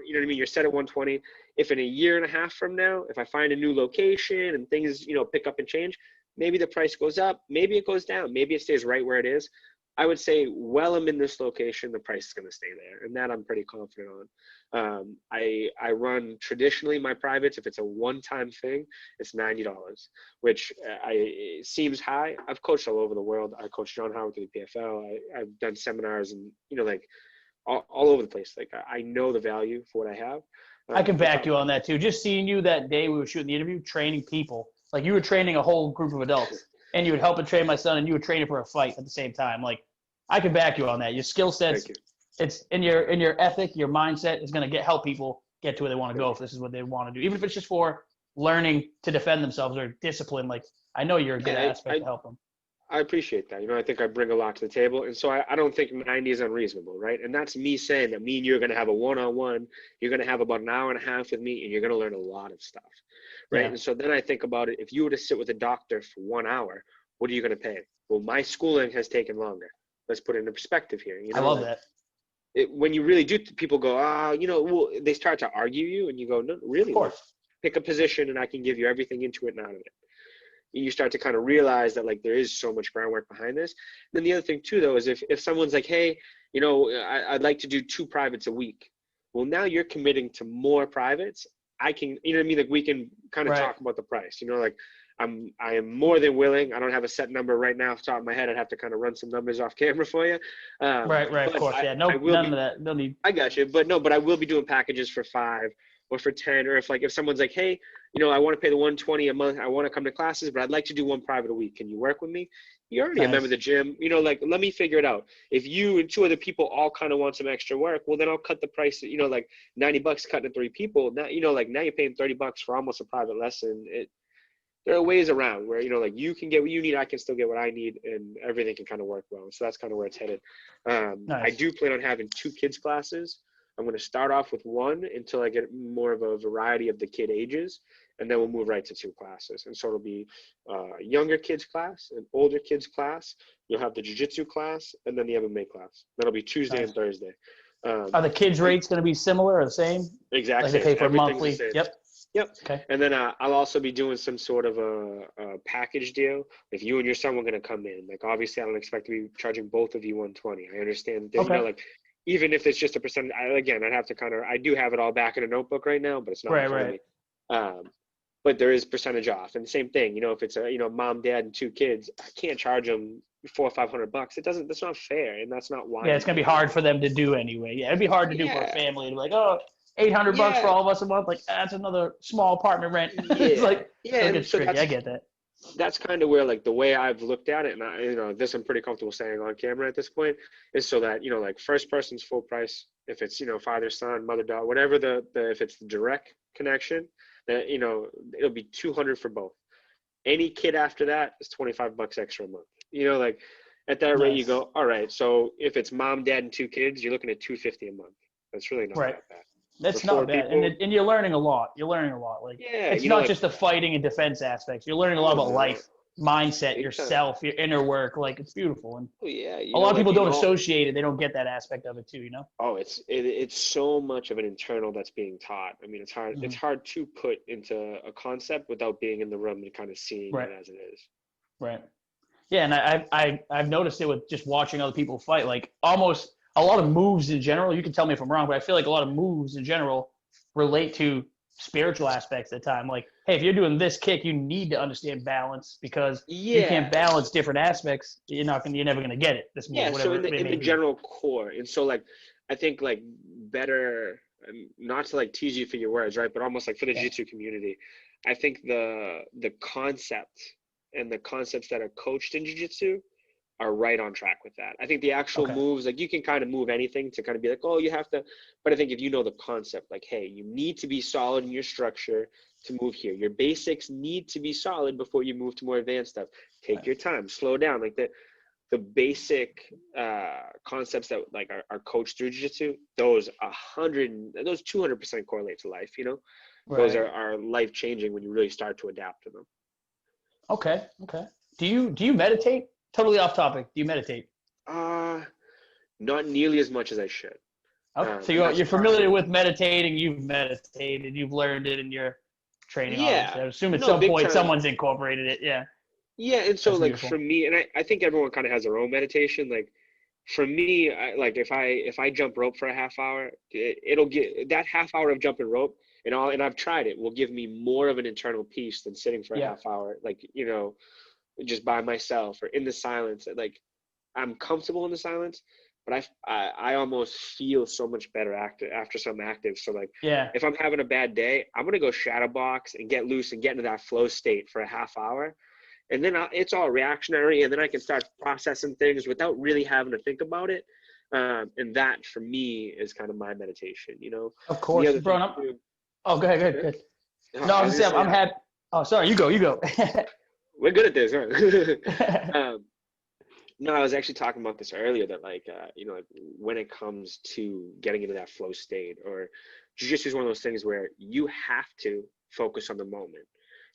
You know what I mean? You're set at 120. If in a year and a half from now, if I find a new location and things, pick up and change, maybe the price goes up, maybe it goes down, maybe it stays right where it is. I would say, while I'm in this location, the price is going to stay there, and that I'm pretty confident on. I run traditionally my privates. If it's a one-time thing, it's $90, which seems high. I've coached all over the world. I coached John Howard through the PFL. I've done seminars and all over the place. Like I know the value for what I have. I can back you on that too. Just seeing you that day we were shooting the interview, training people, like you were training a whole group of adults, and you would help and train my son, and you would train him for a fight at the same time. Like I can back you on that. Your skill sets, it's in your ethic, your mindset is going to help people get to where they want to go if this is what they want to do, even if it's just for learning to defend themselves or discipline. Like I know you're a good aspect to help them. I appreciate that. I think I bring a lot to the table. And so I don't think 90 is unreasonable, right? And that's me saying that me and you are going to have a one-on-one. You're going to have about an hour and a half with me, and you're going to learn a lot of stuff, right? Yeah. And so then I think about it. If you were to sit with a doctor for 1 hour, what are you going to pay? Well, my schooling has taken longer. Let's put it into perspective here. I love that. When you really do, people go, well, they start to argue you, and you go, no, really? Of course. Pick a position, and I can give you everything into it and out of it. You start to kind of realize that like there is so much groundwork behind this. And then the other thing too, though, is if someone's like, hey, I'd like to do 2 privates a week. Well, now you're committing to more privates. I can, like we can kind of talk about the price, like I am more than willing. I don't have a set number right now off the top of my head. I'd have to kind of run some numbers off camera for you. Right. Of course. Yeah. No, none of that. No need. I got you. But I will be doing packages for 5 or for 10, or if someone's like, hey, I want to pay the $120 a month. I want to come to classes, but I'd like to do 1 private a week. Can you work with me? You're already a member of the gym. Like, let me figure it out. If you and 2 other people all kind of want some extra work, well, then I'll cut the price, like $90 cutting to 3 people. Now, now you're paying $30 for almost a private lesson. There are ways around where, like you can get what you need. I can still get what I need, and everything can kind of work well. So that's kind of where it's headed. I do plan on having 2 kids classes. I'm going to start off with 1 until I get more of a variety of the kid ages, and then we'll move right to 2 classes. And so it'll be a younger kids class, an older kids class. You'll have the jiu-jitsu class, and then the MMA class. That'll be Tuesday and Thursday. Are the kids' rates going to be similar or the same? Exactly. Like they pay for monthly? Yep. Okay. And then I'll also be doing some sort of a package deal. If you and your son were going to come in, like obviously I don't expect to be charging both of you $120. I understand that, even if it's just a percentage, I'd have to I do have it all back in a notebook right now, but it's not right. But there is percentage off, and the same thing, if it's a mom, dad, and 2 kids, I can't charge them $400 or $500. That's not fair, and that's not why. Yeah, it's gonna be hard for them to do anyway. Yeah, it'd be hard to do for a family to be like, oh, $800 for all of us a month. Like that's another small apartment rent. It's like I get that. That's kind of where like the way I've looked at it, and this I'm pretty comfortable saying on camera at this point, is so that like first person's full price. If it's father son, mother daughter, whatever if it's the direct connection, that it'll be $200 for both. Any kid after that is $25 extra a month. Like at that rate you go, all right. So if it's mom, dad, and 2 kids, you're looking at $250 a month. That's really not that bad. That's not bad, and you're learning a lot. Like it's not just the fighting and defense aspects. You're learning a lot about life, mindset, yourself, your inner work. Like it's beautiful, and a lot of people don't associate it. They don't get that aspect of it too. Oh, it's so much of an internal that's being taught. I mean, it's hard. Mm-hmm. It's hard to put into a concept without being in the room and kind of seeing it as it is. Right. Yeah, and I've noticed it with just watching other people fight. Like almost. A lot of moves in general, you can tell me if I'm wrong, but I feel like a lot of moves in general relate to spiritual aspects at the time. Like, hey, if you're doing this kick, you need to understand balance because you can't balance different aspects. You're never going to get it. This move, so in the general core. And so like, I think like better, not to like tease you for your words, right? But almost like for the jiu-jitsu community, I think the concept and the concepts that are coached in jiu-jitsu are right on track with that. I think the actual moves, like you can kind of move anything to kind of be like, oh, you have to, but I think if you know the concept, like, hey, you need to be solid in your structure to move here. Your basics need to be solid before you move to more advanced stuff. Take your time, slow down. Like the basic concepts that like are coached through jiu-jitsu, those 200% correlate to life, Those are life-changing when you really start to adapt to them. Okay. Do you meditate? Totally off topic. Do you meditate? Not nearly as much as I should. Okay. So you're familiar with meditating. You've meditated. You've learned it in your training. Yeah. I assume at some point someone's incorporated it. Yeah. Yeah, and so that's like beautiful. For me, and I think everyone kind of has their own meditation. Like for me, if I jump rope for a half hour, it'll get that half hour of jumping rope and I've tried it will give me more of an internal peace than sitting for a half hour. Like just by myself or in the silence. Like I'm comfortable in the silence, but I almost feel so much better after some active. So like, Yeah. if I'm having a bad day, I'm gonna go shadow box and get loose and get into that flow state for a half hour, and then it's all reactionary, and then I can start processing things without really having to think about it. And that for me is kind of my meditation, you know. Of The course, other bro. thing too. Oh, go ahead, go ahead, Yeah. go ahead. No, No, I I was was gonna gonna say I'm say happy. Oh, sorry, you go, you go. we're good at this, huh? No, I was actually talking about this earlier that like, you know, like when it comes to getting into that flow state, or jiu-jitsu is one of those things where you have to focus on the moment,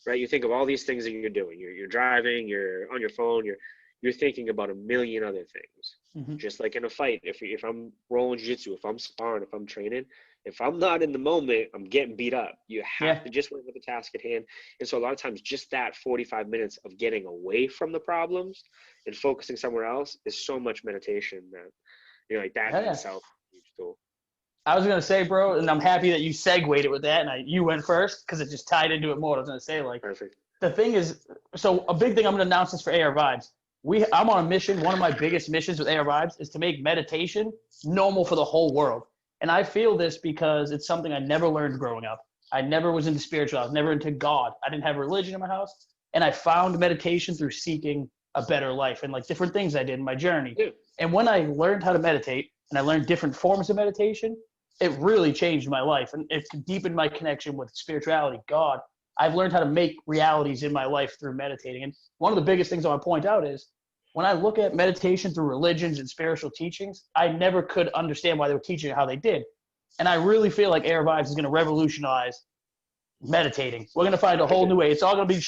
right? You think of all these things that you're doing. You're driving, you're on your phone, you're thinking about a million other things. Mhm. Just like in a fight, if I'm rolling jiu-jitsu, if I'm sparring, if I'm training, if I'm not in the moment, I'm getting beat up. You Yeah, have to just work with the task at hand. And so a lot of times just that 45 minutes of getting away from the problems and focusing somewhere else is so much meditation that, you know, like that hell in yeah. itself is a huge tool. I was gonna say, bro, and I'm happy that you segued it with that, and you went first because it just tied into it more. I was gonna say, like, Perfect. the thing is, so a big thing I'm gonna announce this for ARvibes. I'm on a mission. One of my biggest missions with ARvibes is to make meditation normal for the whole world. And I feel this because it's something I never learned growing up. I never was into spiritual. I was never into God. I didn't have religion in my house. And I found meditation through seeking a better life and like different things I did in my journey. Yeah. And when I learned how to meditate and I learned different forms of meditation, it really changed my life and it deepened my connection with spirituality, God. I've learned how to make realities in my life through meditating. And one of the biggest things I want to point out is when I look at meditation through religions and spiritual teachings, I never could understand why they were teaching it how they did. And I really feel like ARvibes is going to revolutionize meditating. We're going to find a whole new way. It's all going to be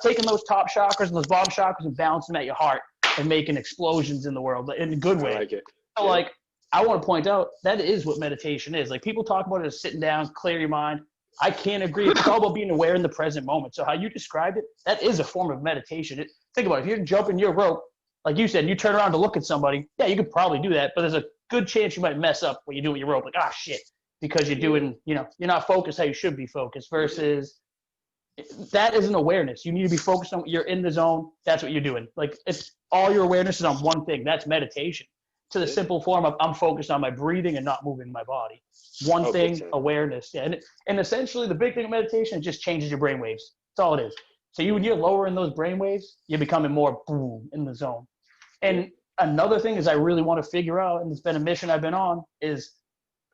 taking those top chakras and those bottom chakras and balancing them at your heart and making explosions in the world in a good I way. like it. So, Yeah. like, I want to point out that is what meditation is. Like, people talk about it as sitting down, clear your mind. I can't agree. It's all about being aware in the present moment. So, how you described it, that is a form of meditation. Think about it. If you're jumping your rope, like you said, you turn around to look at somebody, yeah, you could probably do that, but there's a good chance you might mess up when you do with your rope. Like, ah, shit, because you're doing, you're not focused how you should be focused versus that is an awareness. You need to be focused on, you're in the zone. That's what you're doing. Like, it's all your awareness is on one thing. That's meditation. To the simple form of I'm focused on my breathing and not moving my body. One thing, awareness. Yeah. And essentially the big thing of meditation, it just changes your brain waves. That's all it is. So when you're lowering those brain waves, you're becoming more boom in the zone. And another thing is I really want to figure out, and it's been a mission I've been on, is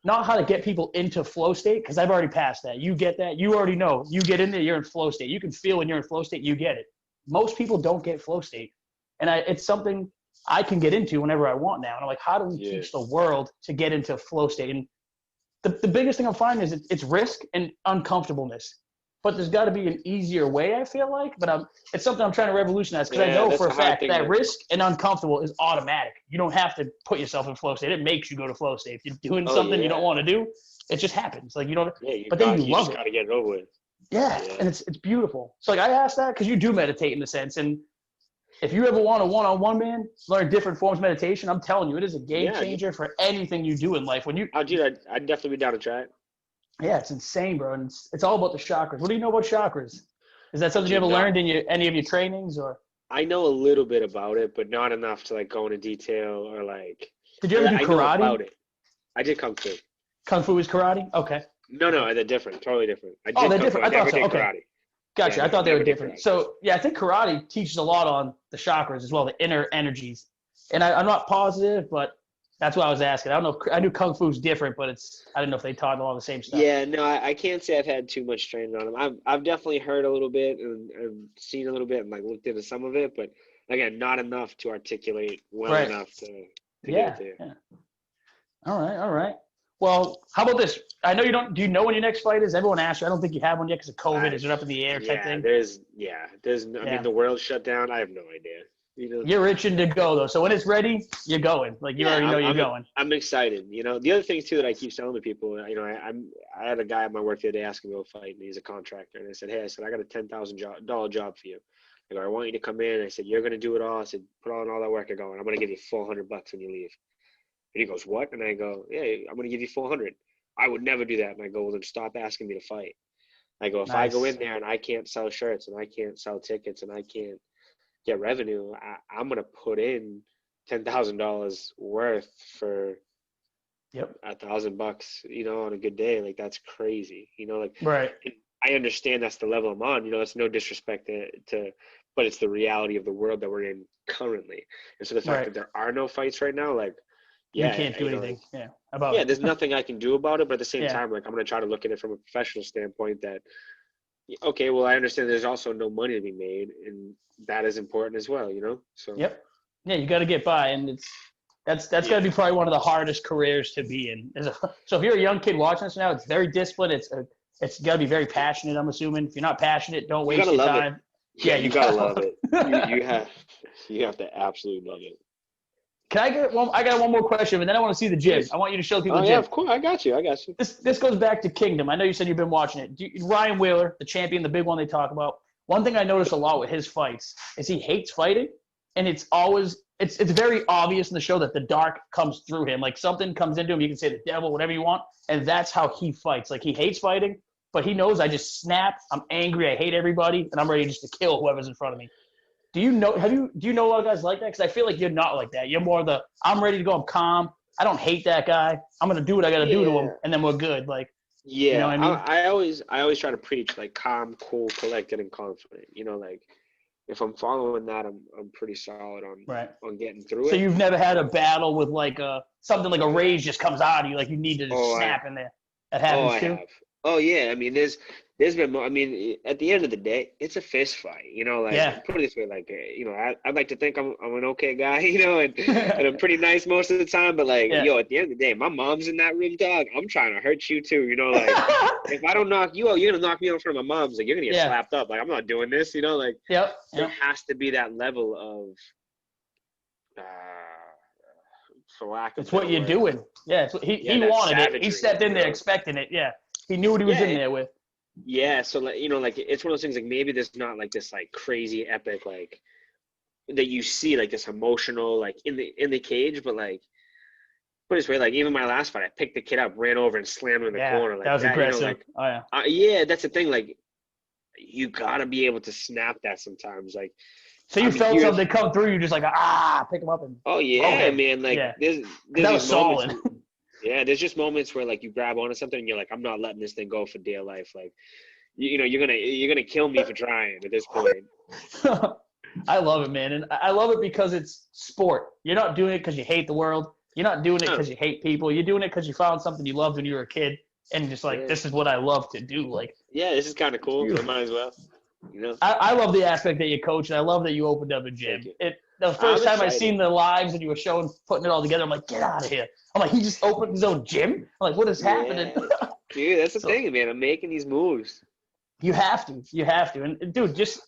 not how to get people into flow state, because I've already passed that. You get that. You already know. You get in there, you're in flow state. You can feel when you're in flow state, you get it. Most people don't get flow state. And it's something I can get into whenever I want now. And I'm like, how do we teach the world to get into flow state? And the biggest thing I'm finding is it's risk and uncomfortableness. But there's got to be an easier way, I feel like. But it's something I'm trying to revolutionize because I know for a fact that risk and uncomfortable is automatic. You don't have to put yourself in flow state. It makes you go to flow state. If you're doing something you don't want to do, it just happens. Like, you don't. But then you love it. You just got to get it over with. Yeah, and it's beautiful. So like I asked that because you do meditate in a sense, and if you ever want a one-on-one, man, learn different forms of meditation, I'm telling you, it is a game changer for anything you do in life. When you, I'd definitely be down to try it. Yeah, it's insane, bro. And it's all about the chakras. What do you know about chakras? Is that something you ever learned in any of your trainings, or? I know a little bit about it, but not enough to like go into detail or like. Did you ever do karate? I know about it. I did kung fu. Kung fu is karate? Okay. No, they're different. Totally different. They're different. I thought so. Okay. Karate. Gotcha. I thought they were different. So yeah, I think karate teaches a lot on the chakras as well, the inner energies. And I'm not positive, but that's what I was asking. I don't know. I knew kung fu is different, but I didn't know if they taught a lot of the same stuff. Yeah, no, I can't say I've had too much training on them. I've definitely heard a little bit and seen a little bit and like looked into some of it, but again, not enough to articulate well enough to get it there. Yeah. All right. Well, how about this? I know you don't. Do you know when your next fight is? Everyone asks you. I don't think you have one yet because of COVID. Is it up in the air type thing? I mean, the world shut down. I have no idea. You're itching to go though. So when it's ready, you're going. Like you already know you're going. I'm excited. The other thing too that I keep telling the people, I had a guy at my work the other day asking me to fight, and he's a contractor, and I said, I got a $10,000 job for you. I want you to come in. I said, you're gonna do it all. I said, put on all that work you're going. I'm gonna give you $400 when you leave. And he goes, what? And I go, yeah, I'm gonna give you $400. I would never do that. And I go, well, then stop asking me to fight. I go, if I go in there and I can't sell shirts and I can't sell tickets and I can't get revenue, I'm going to put in $10,000 worth for Yep. $1,000, you know, on a good day. Like, that's crazy, you know, like, Right. I understand that's the level I'm on, you know, it's no disrespect to, but it's the reality of the world that we're in currently. And so the fact Right. that there are no fights right now, like, You yeah, can't do you know, anything. like, About yeah, it. there's nothing I can do about it. But at the same Yeah. time, like, I'm going to try to look at it from a professional standpoint that, okay, well, I understand there's also no money to be made, and that is important as well, you know? So, Yep. Yeah, you got to get by, and that's got to be probably one of the hardest careers to be in. So if you're a young kid watching this now, it's very disciplined. It's got to be very passionate. I'm assuming if you're not passionate, don't you waste gotta your love it. time. Yeah, you gotta love love it. You have to absolutely love it. Can I get one? I got one more question, but then I want to see the gym. Yes. I want you to show people Oh the yeah, gym. of course. I got you. This goes back to Kingdom. I know you said you've been watching it. Ryan Wheeler, the champion, the big one they talk about. One thing I notice a lot with his fights is he hates fighting, and it's very obvious in the show that the dark comes through him. Like something comes into him. You can say the devil, whatever you want, and that's how he fights. Like he hates fighting, but he knows I just snap. I'm angry. I hate everybody, and I'm ready just to kill whoever's in front of me. Do you know a lot of guys like that? Because I feel like you're not like that. You're more I'm ready to go. I'm calm. I don't hate that guy. I'm gonna do what I gotta do to him, and then we're good. Like, you know Yeah, what I mean? I always try to preach like calm, cool, collected, and confident. You know, like if I'm following that, I'm pretty solid Right. on getting through So it. you've never had a battle with like something like a rage just comes out of you, like you need to just Oh, snap in there. That Oh, happens I too. have. Oh, yeah. I mean, there's been. I mean, at the end of the day, it's a fist fight. You know, like Yeah. put it this way, like you know, I'd like to think I'm an okay guy, you know, and I'm pretty nice most of the time. But like, Yeah. yo, at the end of the day, my mom's in that room, dog. I'm trying to hurt you too. You know, like if I don't knock you out, you're gonna knock me out in front of my mom's. Like you're gonna get Yeah. slapped up. Like I'm not doing this. You know, like Yep. there Yep. has to be that level of. For lack of It's a better what you're word. doing. Yeah. It's he That wanted it. He savagery, stepped in you there know? expecting it. Yeah. He knew what he was in Yeah, there with. yeah. So like you know, like it's one of those things. Like maybe there's not like this like crazy epic like that you see like this emotional like in the cage, but like put it this way, like even my last fight, I picked the kid up, ran over, and slammed him in the Yeah. corner That like was that. You know, aggressive. like Oh yeah. yeah, that's the thing. Like you gotta be able to snap that sometimes. Like So you I'm felt here. something come through, you just like pick him up and Oh poke yeah, him. man. Like Yeah. there's That these was moments. solid. Yeah, there's just moments where like you grab onto something and you're like, I'm not letting this thing go for dear life. Like you know, you're gonna kill me for trying at this point. I love it, man. And I love it because it's sport. You're not doing it because you hate the world. You're not doing it because you hate people. You're doing it because you found something you loved when you were a kid and just like, Yeah. this is what I love to do. Like, Yeah, this is kind of cool. So I might as well. You know. I love the aspect that you coach, and I love that you opened up a gym. Thank you. The I'm first time I excited. seen the lives and you were showing, putting it all together, I'm like, get out of here. I'm like, he just opened his own gym? I'm like, what is happening? Dude, that's the So, thing, man. I'm making these moves. You have to. You have to. And dude, just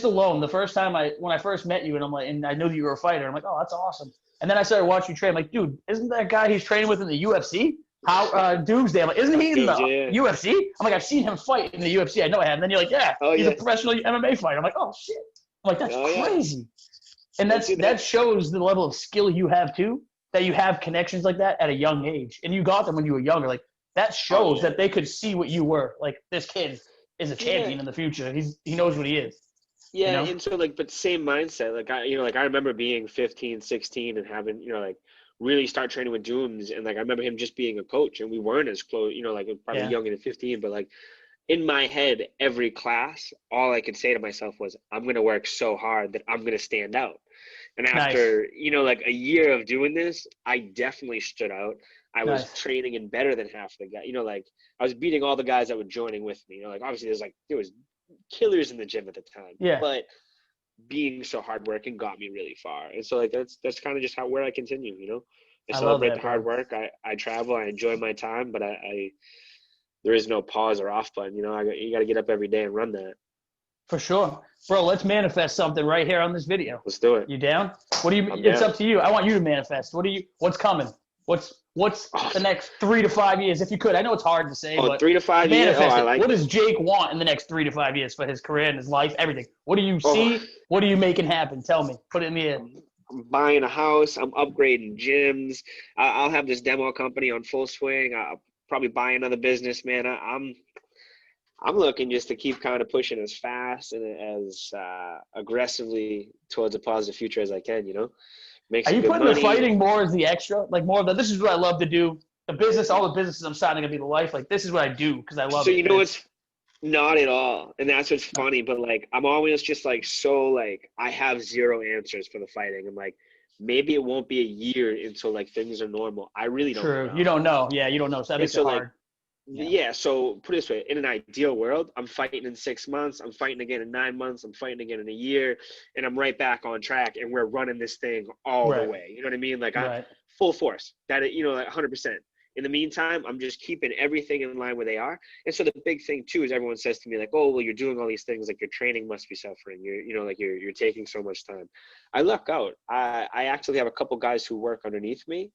alone, the first time when I first met you and I'm like, and I knew that you were a fighter, I'm like, oh, that's awesome. And then I started watching you train. I'm like, dude, isn't that guy he's training with in the UFC? How Doomsday? I'm like, isn't he in the UFC? I'm like, I've seen him fight in the UFC. I know I have. And then you're like, yeah, he's a professional MMA fighter. I'm like, oh shit. I'm like, that's crazy. And that shows the level of skill you have too, that you have connections like that at a young age. And you got them when you were younger. Like that shows that they could see what you were. Like this kid is a champion in the future. He knows what he is. Yeah, you know? and so like, but same mindset. Like I remember being 15, 16 and having, like really start training with Dooms, and like I remember him just being a coach, and we weren't as close, like probably younger than 15, but like in my head, every class, all I could say to myself was, I'm gonna work so hard that I'm gonna stand out. And after, like a year of doing this, I definitely stood out. I was training in better than half the guys. Like I was beating all the guys that were joining with me. Like obviously there was killers in the gym at the time. Yeah. But being so hardworking got me really far. And so like that's kind of just where I continue, I celebrate the hard work. I travel, I enjoy my time, but I there is no pause or off button. You got to get up every day and run that. For sure. Bro, let's manifest something right here on this video. Let's do it. You down? It's up to you. I want you to manifest. What's coming? What's the next 3 to 5 years, if you could? I know it's hard to say, but 3 to 5 years. Manifest it. What does Jake want in the next 3 to 5 years for his career and his life, everything? What do you see? What are you making happen? Tell me. Put it in the air. I'm buying a house. I'm upgrading gyms. I'll have this demo company on full swing. I'll probably buy another business, man. I'm looking just to keep kind of pushing as fast and as aggressively towards a positive future as I can, make Are some you good putting the money. fighting more as the extra? Like more of the, this is what I love to do. The business, all the businesses I'm starting to be the life. Like this is what I do because I love So it. you And know it's what's not at all, and that's what's funny. But like I'm always just like so like I have zero answers for the fighting. I'm like maybe it won't be a year until like things are normal. I really don't true. You know. don't know. Yeah, you don't know. So that And makes it so like hard. Yeah. yeah, so put it this way, in an ideal world, I'm fighting in 6 months, I'm fighting again in 9 months, I'm fighting again in a year, and I'm right back on track and we're running this thing all the Right. way. You know what I mean? Like I'm Right. full force. That you know, like 100%. In the meantime, I'm just keeping everything in line where they are. And so the big thing too is everyone says to me like, "Oh, well, you're doing all these things. Like your training must be suffering. You know, like you're taking so much time." I luck out. I actually have a couple guys who work underneath me,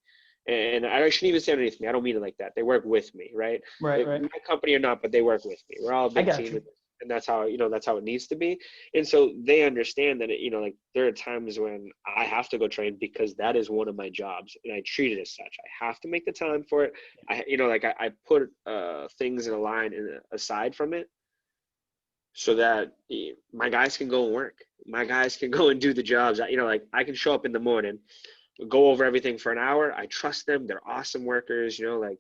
and I shouldn't even say underneath me. I don't mean it like that. They work with me, right? Right. Right. My company or not, but they work with me. We're all a I big got team, you. and that's how that's how it needs to be. And so they understand that like there are times when I have to go train because that is one of my jobs, and I treat it as such. I have to make the time for it. I put things in a line aside from it so that my guys can go and work. My guys can go and do the jobs. Like I can show up in the morning, go over everything for an hour. I trust them. They're awesome workers. Like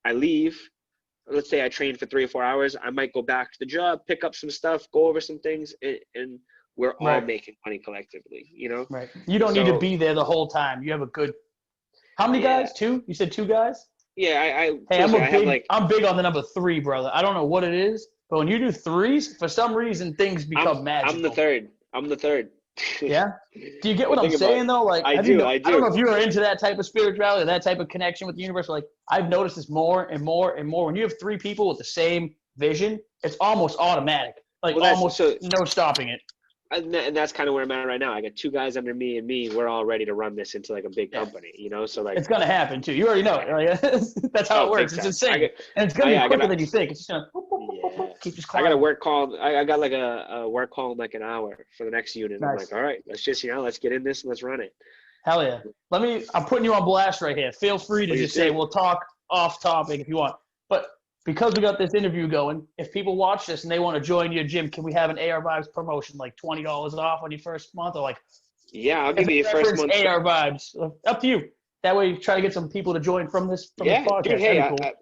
I leave. Let's say I train for 3 or 4 hours. I might go back to the job, pick up some stuff, go over some things, and we're all Right. making money collectively. Right. You And don't need to so, be there the whole time. You have a good. How many yeah, guys? Two? You said two guys? yeah. I Hey, put it this way, I have like I'm big on the number three, brother. I don't know what it is, but when you do threes, for some reason things become I'm the magical. third. I'm the third. Yeah. Do you get what But I'm think about saying it. though? Like, I have you? do. I I don't know do. if you're into that type of spirituality, or that type of connection with the universe. Like, I've noticed this more and more and more. When you have three people with the same vision, it's almost automatic. Like, Well, that's almost so. no stopping it. And that's kind of where I'm at right now. I got two guys under me, and we're all ready to run this into like a big Yeah. company. So like, It's gonna happen too. You already know it. Right? That's how oh, it big works. It's time. I insane, get. and it's Oh gonna be yeah, I quicker got. than you think. It's just gonna Yeah. keep just I got a climbing. work call. I got like a work call in like an hour for the next unit. I'm like, Nice. all right, let's just let's get in this and let's run it. Hell yeah. I'm putting you on blast right here. Feel free to Please just say, do. we'll talk off topic if you want. But because we got this interview going, if people watch this and they want to join your gym, can we have an ARvibes promotion, like $20 off on your first month? Or like, Yeah, I'll as give a you your first reference, month. ARvibes. Up to you. That way, you try to get some people to join from this Yeah, dude. podcast. Hey, That'd be cool.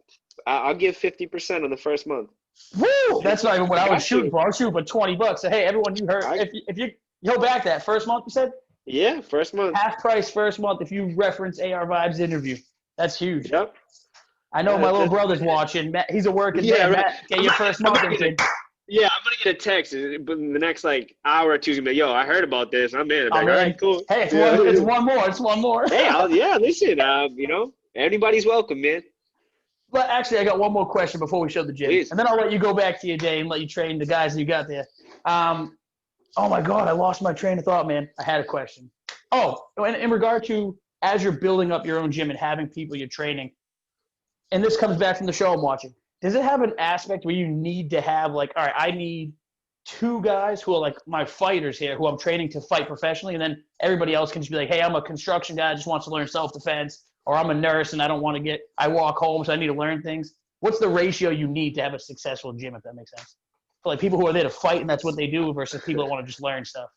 I'll give 50% on the first month. Woo! That's not even what I I was got shooting to. for. I was shooting for $20. So, hey, everyone, you heard. I If you go back that first month, you said yeah, first month. half price first month if you reference ARvibes interview. That's huge. Yep. I know my little That's brother's watching. Matt, he's a working yeah, man. right. Matt, get your first I'm month gonna in, get a kid. yeah, I'm gonna get a text, but in the next like hour or two, he's gonna be like, yo, I heard about this. I'm in. I'm like, I'm all in. right, cool. Hey, Yeah. it's one more. It's one more. Hey, listen. Anybody's welcome, man. But actually, I got one more question before we show the gym, Please. and then I'll let you go back to your day and let you train the guys that you got there. Oh my God, I lost my train of thought, man. I had a question. Oh, in regard to as you're building up your own gym and having people you're training, and this comes back from the show I'm watching. Does it have an aspect where you need to have like, all right, I need two guys who are like my fighters here, who I'm training to fight professionally, and then everybody else can just be like, hey, I'm a construction guy, just wants to learn self-defense, or I'm a nurse and I walk home, so I need to learn things. What's the ratio you need to have a successful gym, if that makes sense? For like people who are there to fight and that's what they do versus people that want to just learn stuff.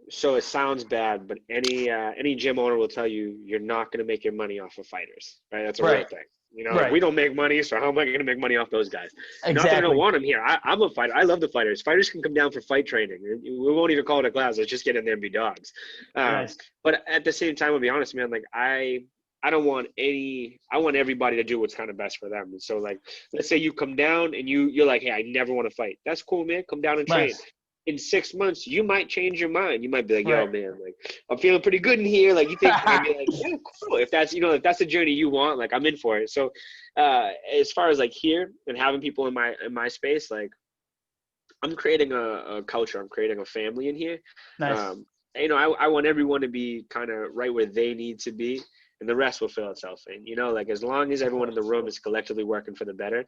So it sounds bad, but any gym owner will tell you you're not going to make your money off of fighters, right? That's a real Right. thing. Like Right. we don't make money, so how am I going to make money off those guys? Not that I don't Exactly. want them here. I'm a fighter. I love the fighters. Fighters can come down for fight training. We won't even call it a class. Let's just get in there and be dogs. Nice. But at the same time, I'll be honest, man. Like I don't want I want everybody to do what's kind of best for them. And so like, let's say you come down and you're like, hey, I never want to fight. That's cool, man. Come down and train. Nice. In 6 months, you might change your mind. You might be like, yo, Right. man, like I'm feeling pretty good in here. Like you think, and I'd be like, yeah, cool. If that's the journey you want, like I'm in for it. So as far as like here and having people in my space, like I'm creating a culture. I'm creating a family in here. Nice. I want everyone to be kind of right where they need to be, and the rest will fill itself in. Like as long as everyone in the room is collectively working for the better,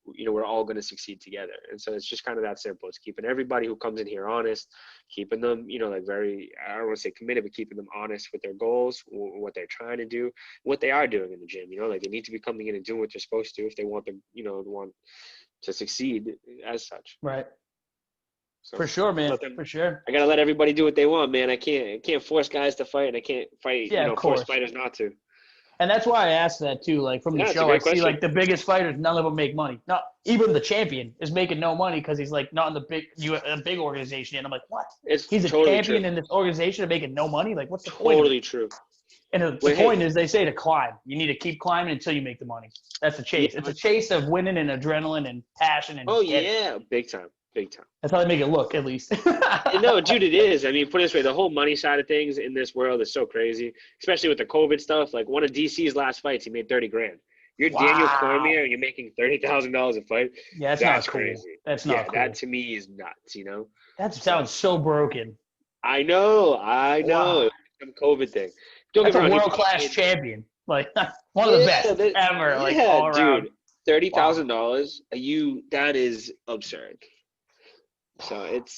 we're all going to succeed together. And so it's just kind of that simple. It's keeping everybody who comes in here honest, keeping them, like very, I don't want to say committed, but keeping them honest with their goals, what they're trying to do, what they are doing in the gym. Like they need to be coming in and doing what they're supposed to if they want want to succeed as such. Right. So For sure, man. let them, For sure. I gotta let everybody do what they want, man. I can't force guys to fight, and I can't fight, Yeah, of force course. fighters not to. And that's why I asked that too. Like from the Yeah, it's a show, I great see question. like the biggest fighters, none of them make money. Not even the champion is making no money because he's like not in the big organization. And I'm like, what? It's He's a totally champion true. in this organization and making no money. Like, what's the point of it? Totally true. And the Well, point hey, is, they say to climb. You need to keep climbing until you make the money. That's the chase. yeah, It's a chase of winning and adrenaline and passion and oh getting. yeah, big time, big time. That's how they make it look, at least. No, dude, it is. I mean, put it this way, the whole money side of things in this world is so crazy, especially with the COVID stuff. Like one of DC's last fights, he made 30 grand. You're Daniel Wow. Cormier and you're making $30,000 a fight. Yeah, that's not That's cool. crazy. That's Yeah, not cool. that to me is nuts, That sounds so broken. I know. Wow. It's some COVID thing. Don't get That's me a wrong. He world-class probably champion. Like, one of the best ever, like, all around. dude. Wow. $30,000. That is absurd. So it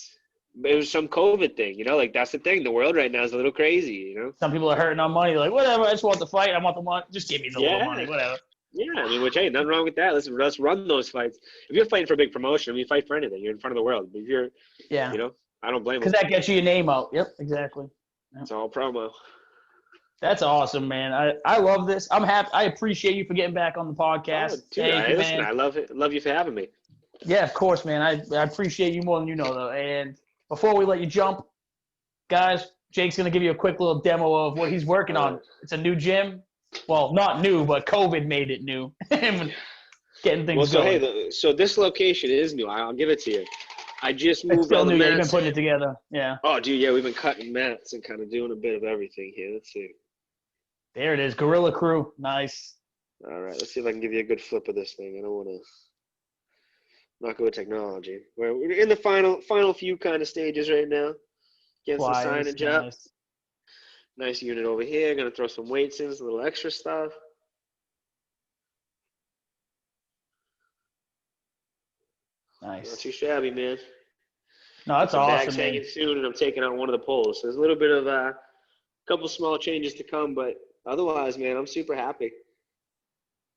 was some COVID thing, like that's the thing. The world right now is a little crazy. Some people are hurting on money. Like, whatever, I just want the fight. I want the money. Just give me the little Yeah. money, whatever. Yeah, I mean, which, hey, nothing wrong with that. Let's run those fights. If you're fighting for a big promotion, I mean, fight for anything. You're in front of the world. But if you're, Yeah. I don't blame Because them. that gets you your name out. Yep, exactly. Yep. It's all promo. That's awesome, man. I love this. I'm happy. I appreciate you for getting back on the podcast. Oh, dude, Thank you, listen, man. I love it. Love you for having me. Yeah, of course, man. I appreciate you more than you know, though. And before we let you jump, guys, Jake's going to give you a quick little demo of what he's working on. It's a new gym. Well, not new, but COVID made it new. Getting things going. Hey, so this location is new. I'll give it to you. I just It's moved still all the new. Yeah, you've been mats. putting it together. Yeah. Oh, dude, yeah, we've been cutting mats and kind of doing a bit of everything here. Let's see. There it is. Gorilla Crew. Nice. All right, let's see if I can give you a good flip of this thing. I don't want to not go with technology. We're in the final few kind of stages right now. Getting some signage up. Nice unit over here. Gonna throw some weights in, some little extra stuff. Nice. Not too shabby, man. No, that's some awesome, bags man. hanging soon, and I'm taking out one of the poles. So there's a little bit of a couple small changes to come, but otherwise, man, I'm super happy.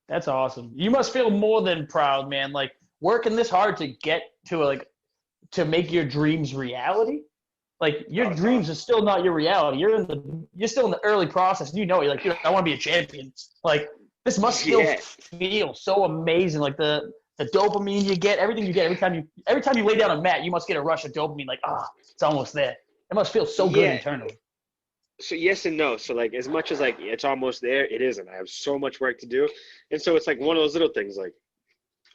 That's awesome. You must feel more than proud, man. Like working this hard to get to to make your dreams reality. Like your dreams are still not your reality. You're still in the early process. You know, you're like, dude, I want to be a champion. Like this must still feel so amazing. Like the dopamine you get, everything you get every time you lay down a mat, you must get a rush of dopamine. Like, it's almost there. It must feel so good internally. So yes and no. So like as much as like it's almost there, it isn't. I have so much work to do, and so it's like one of those little things. Like,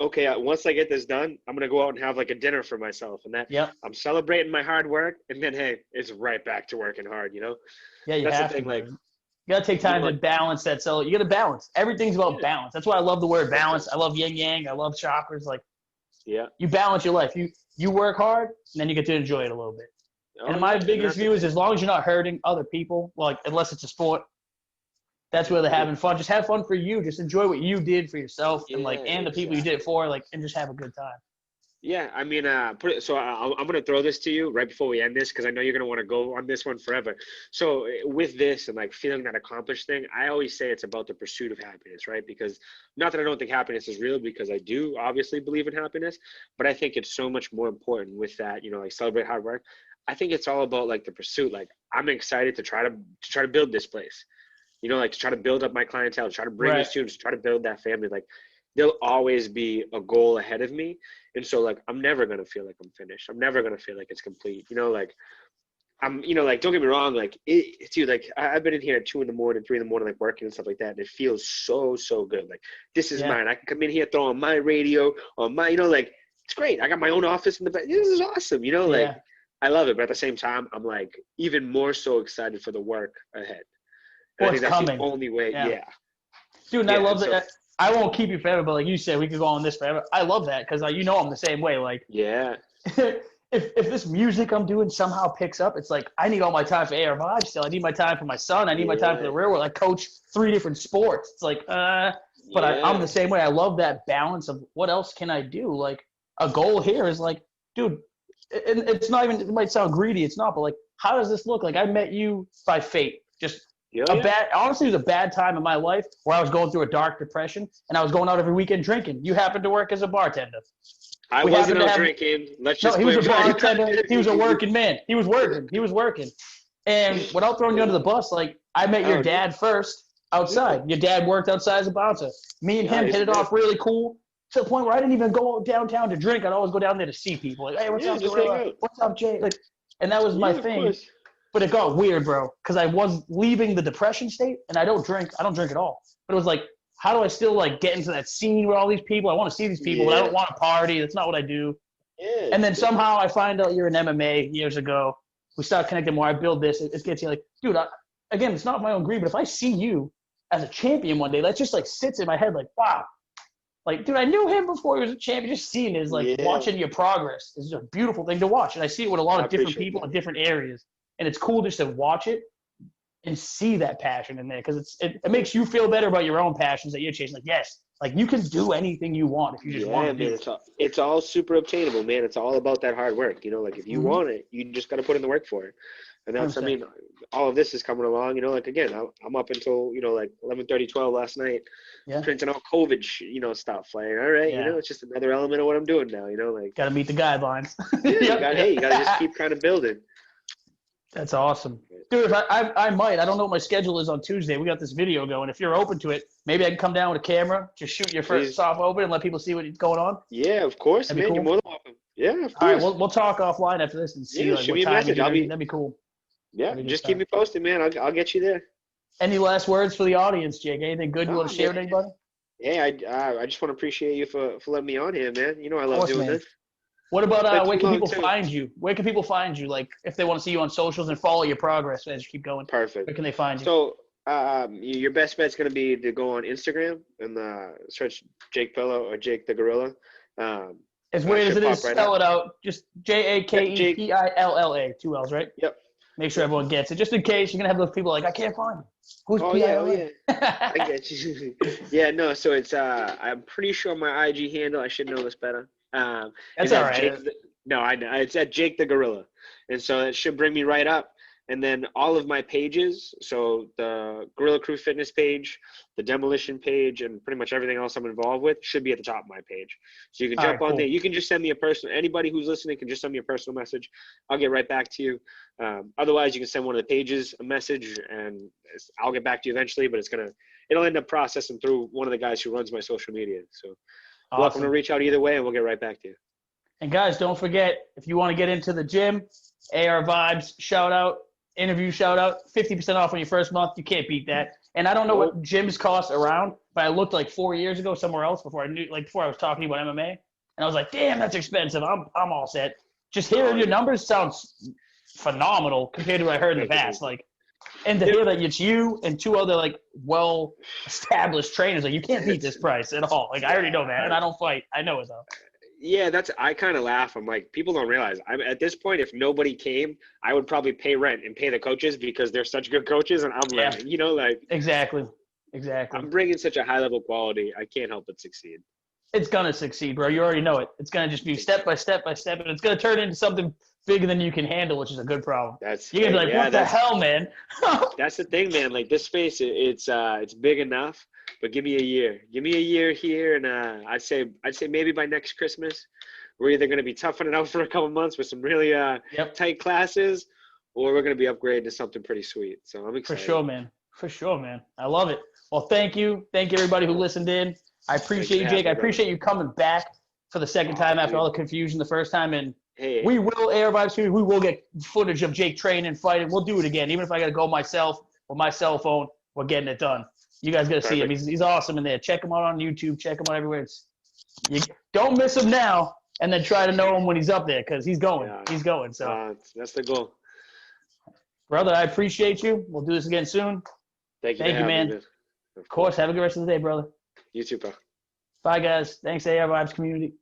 okay, once I get this done, I'm gonna go out and have like a dinner for myself, and that I'm celebrating my hard work, and then hey, it's right back to working hard. Yeah, you that's have the thing. to. Like, you gotta take time to balance that. So you gotta balance. Everything's about balance. That's why I love the word balance. I love yin yang. I love chakras. Like, you balance your life. You work hard, and then you get to enjoy it a little bit. And my biggest view is as long as you're not hurting other people, like unless it's a sport, that's where they're having fun. Just have fun for you. Just enjoy what you did for yourself and the people you did it for, and just have a good time. Yeah, I mean, I'm going to throw this to you right before we end this because I know you're going to want to go on this one forever. So with this and like feeling that accomplished thing, I always say it's about the pursuit of happiness, right? Because not that I don't think happiness is real, because I do obviously believe in happiness, but I think it's so much more important with that, like celebrate hard work. I think it's all about like the pursuit. Like I'm excited to try to build this place, like to try to build up my clientele, to try to bring new students, to try to build that family. Like there'll always be a goal ahead of me. And so like, I'm never going to feel like I'm finished. I'm never going to feel like it's complete. Like I'm, like, don't get me wrong. Like dude, like I've been in here at 2 a.m, 3 a.m, like working and stuff like that. And it feels so, so good. Like this is mine. I can come in here, throw on my radio on my, like, it's great. I got my own office in the back. This is awesome. Like I love it. But at the same time, I'm like even more so excited for the work ahead. And I think that's the only way. Yeah. Dude, and I love that. I won't keep you forever, but like you said, we could go on this forever. I love that because I'm the same way. Like, if this music I'm doing somehow picks up, it's like I need all my time for ARvibes still. I need my time for my son. I need my time for the real world. I coach 3 different sports. It's like, but I'm the same way. I love that balance of what else can I do? Like a goal here is like, dude, and it's not even. It might sound greedy. It's not, but like, how does this look? Like I met you by fate. Just Honestly, it was a bad time in my life where I was going through a dark depression and I was going out every weekend drinking. You happened to work as a bartender. I wasn't out drinking. Let's just he was a clarify. bartender. He was a working man. He was working. And without throwing you under the bus, like I met your dad first outside. Your dad worked outside as a bouncer. Me and him hit it off really cool to the point where I didn't even go downtown to drink. I'd always go down there to see people. Like, hey, what's up, Gorilla? What's up, Jay? Like, and that was my thing. But it got weird, bro, because I was leaving the depression state, and I don't drink. I don't drink at all. But it was like, how do I still like get into that scene with all these people? I want to see these people, but I don't want to party. That's not what I do. Yeah, and then somehow I find out you're in MMA years ago. We start connecting more. I build this. It gets you like, dude, again, it's not my own greed, but if I see you as a champion one day, that just like sits in my head like, wow. Like, dude, I knew him before he was a champion. Just seeing is like watching your progress is a beautiful thing to watch. And I see it with a lot of different people in different areas. And it's cool just to watch it and see that passion in there because it makes you feel better about your own passions that you're chasing. Like, yes, like you can do anything you want if you just want to do it. It's all super obtainable, man. It's all about that hard work. You know, like if you want it, you just got to put in the work for it. And that's, 100%. I mean, all of this is coming along, you know, like, again, I'm up until, you know, like 11:30, 12 last night, printing out COVID, stuff. Like, all right, you know, it's just another element of what I'm doing now, you know, like. Got to meet the guidelines. You got to just keep kind of building. That's awesome. Dude, if I might. I don't know what my schedule is on Tuesday. We got this video going. If you're open to it, maybe I can come down with a camera, just shoot your first soft open and let people see what's going on. Yeah, of course, man. Cool. You're more than welcome. Yeah, of course. All right, we'll talk offline after this and see like, what time that'd be cool. Yeah, just keep me posted, man. I'll get you there. Any last words for the audience, Jake? Anything good you want to share with anybody? Hey, I just want to appreciate you for letting me on here, man. You know I love doing this. What about where can people find you? Where can people find you? Like if they want to see you on socials and follow your progress as you keep going. Perfect. Where can they find you? So your best bet's going to be to go on Instagram and search Jake Pilla or Jake the Gorilla. As weird as it is, spell it out. Just JAKEPILLA, 2 L's, right? Yep. Make sure everyone gets it. Just in case you're going to have those people like, I can't find him. Who's PILLA? I get you. Yeah, no, so it's I'm pretty sure my IG handle, I should know this better. That's all right. I know. It's at Jake the Gorilla. And so it should bring me right up. And then all of my pages, so the Gorilla Crew Fitness page, the Demolition page, and pretty much everything else I'm involved with should be at the top of my page. So you can jump on there. You can just send me anybody who's listening can just send me a personal message. I'll get right back to you. Otherwise, you can send one of the pages a message, and I'll get back to you eventually, but it'll end up processing through one of the guys who runs my social media. So welcome to reach out either way, and we'll get right back to you. And guys, don't forget, if you want to get into the gym, ARvibes, shout out. Interview shout out, 50% off on your first month. You can't beat that. And I don't know what gyms cost around, but I looked like 4 years ago somewhere else before I was talking about MMA, and I was like, damn, that's expensive. I'm all set. Just hearing your numbers sounds phenomenal compared to what I heard in the past. Like, and to hear that it's you and 2 other like well-established trainers, like you can't beat this price at all. Like I already know that, and I don't fight. I know it's up. Yeah, I kind of laugh. I'm like, people don't realize. At this point, if nobody came, I would probably pay rent and pay the coaches because they're such good coaches, and I'm learning. You know, like exactly. I'm bringing such a high level quality. I can't help but succeed. It's gonna succeed, bro. You already know it. It's gonna just be step by step by step, and it's gonna turn into something bigger than you can handle, which is a good problem. You're gonna be like, what the hell, man? That's the thing, man. Like this space, it's big enough. But give me a year. Give me a year here, and I'd say maybe by next Christmas, we're either going to be toughing it out for a couple months with some really tight classes, or we're going to be upgrading to something pretty sweet. So I'm excited. For sure, man. I love it. Well, thank you everybody who listened in. I appreciate you, Jake. I appreciate you coming back for the second time after all the confusion the first time. And we will ARvibes. We will get footage of Jake training and fighting. We'll do it again, even if I got to go myself with my cell phone. We're getting it done. You guys got to see him. He's awesome in there. Check him out on YouTube. Check him out everywhere. You don't miss him now, and then try to know him when he's up there because he's going. He's going. So that's the goal. Brother, I appreciate you. We'll do this again soon. Thank you, man. Of course. Have a good rest of the day, brother. You too, bro. Bye, guys. Thanks, ARvibes community.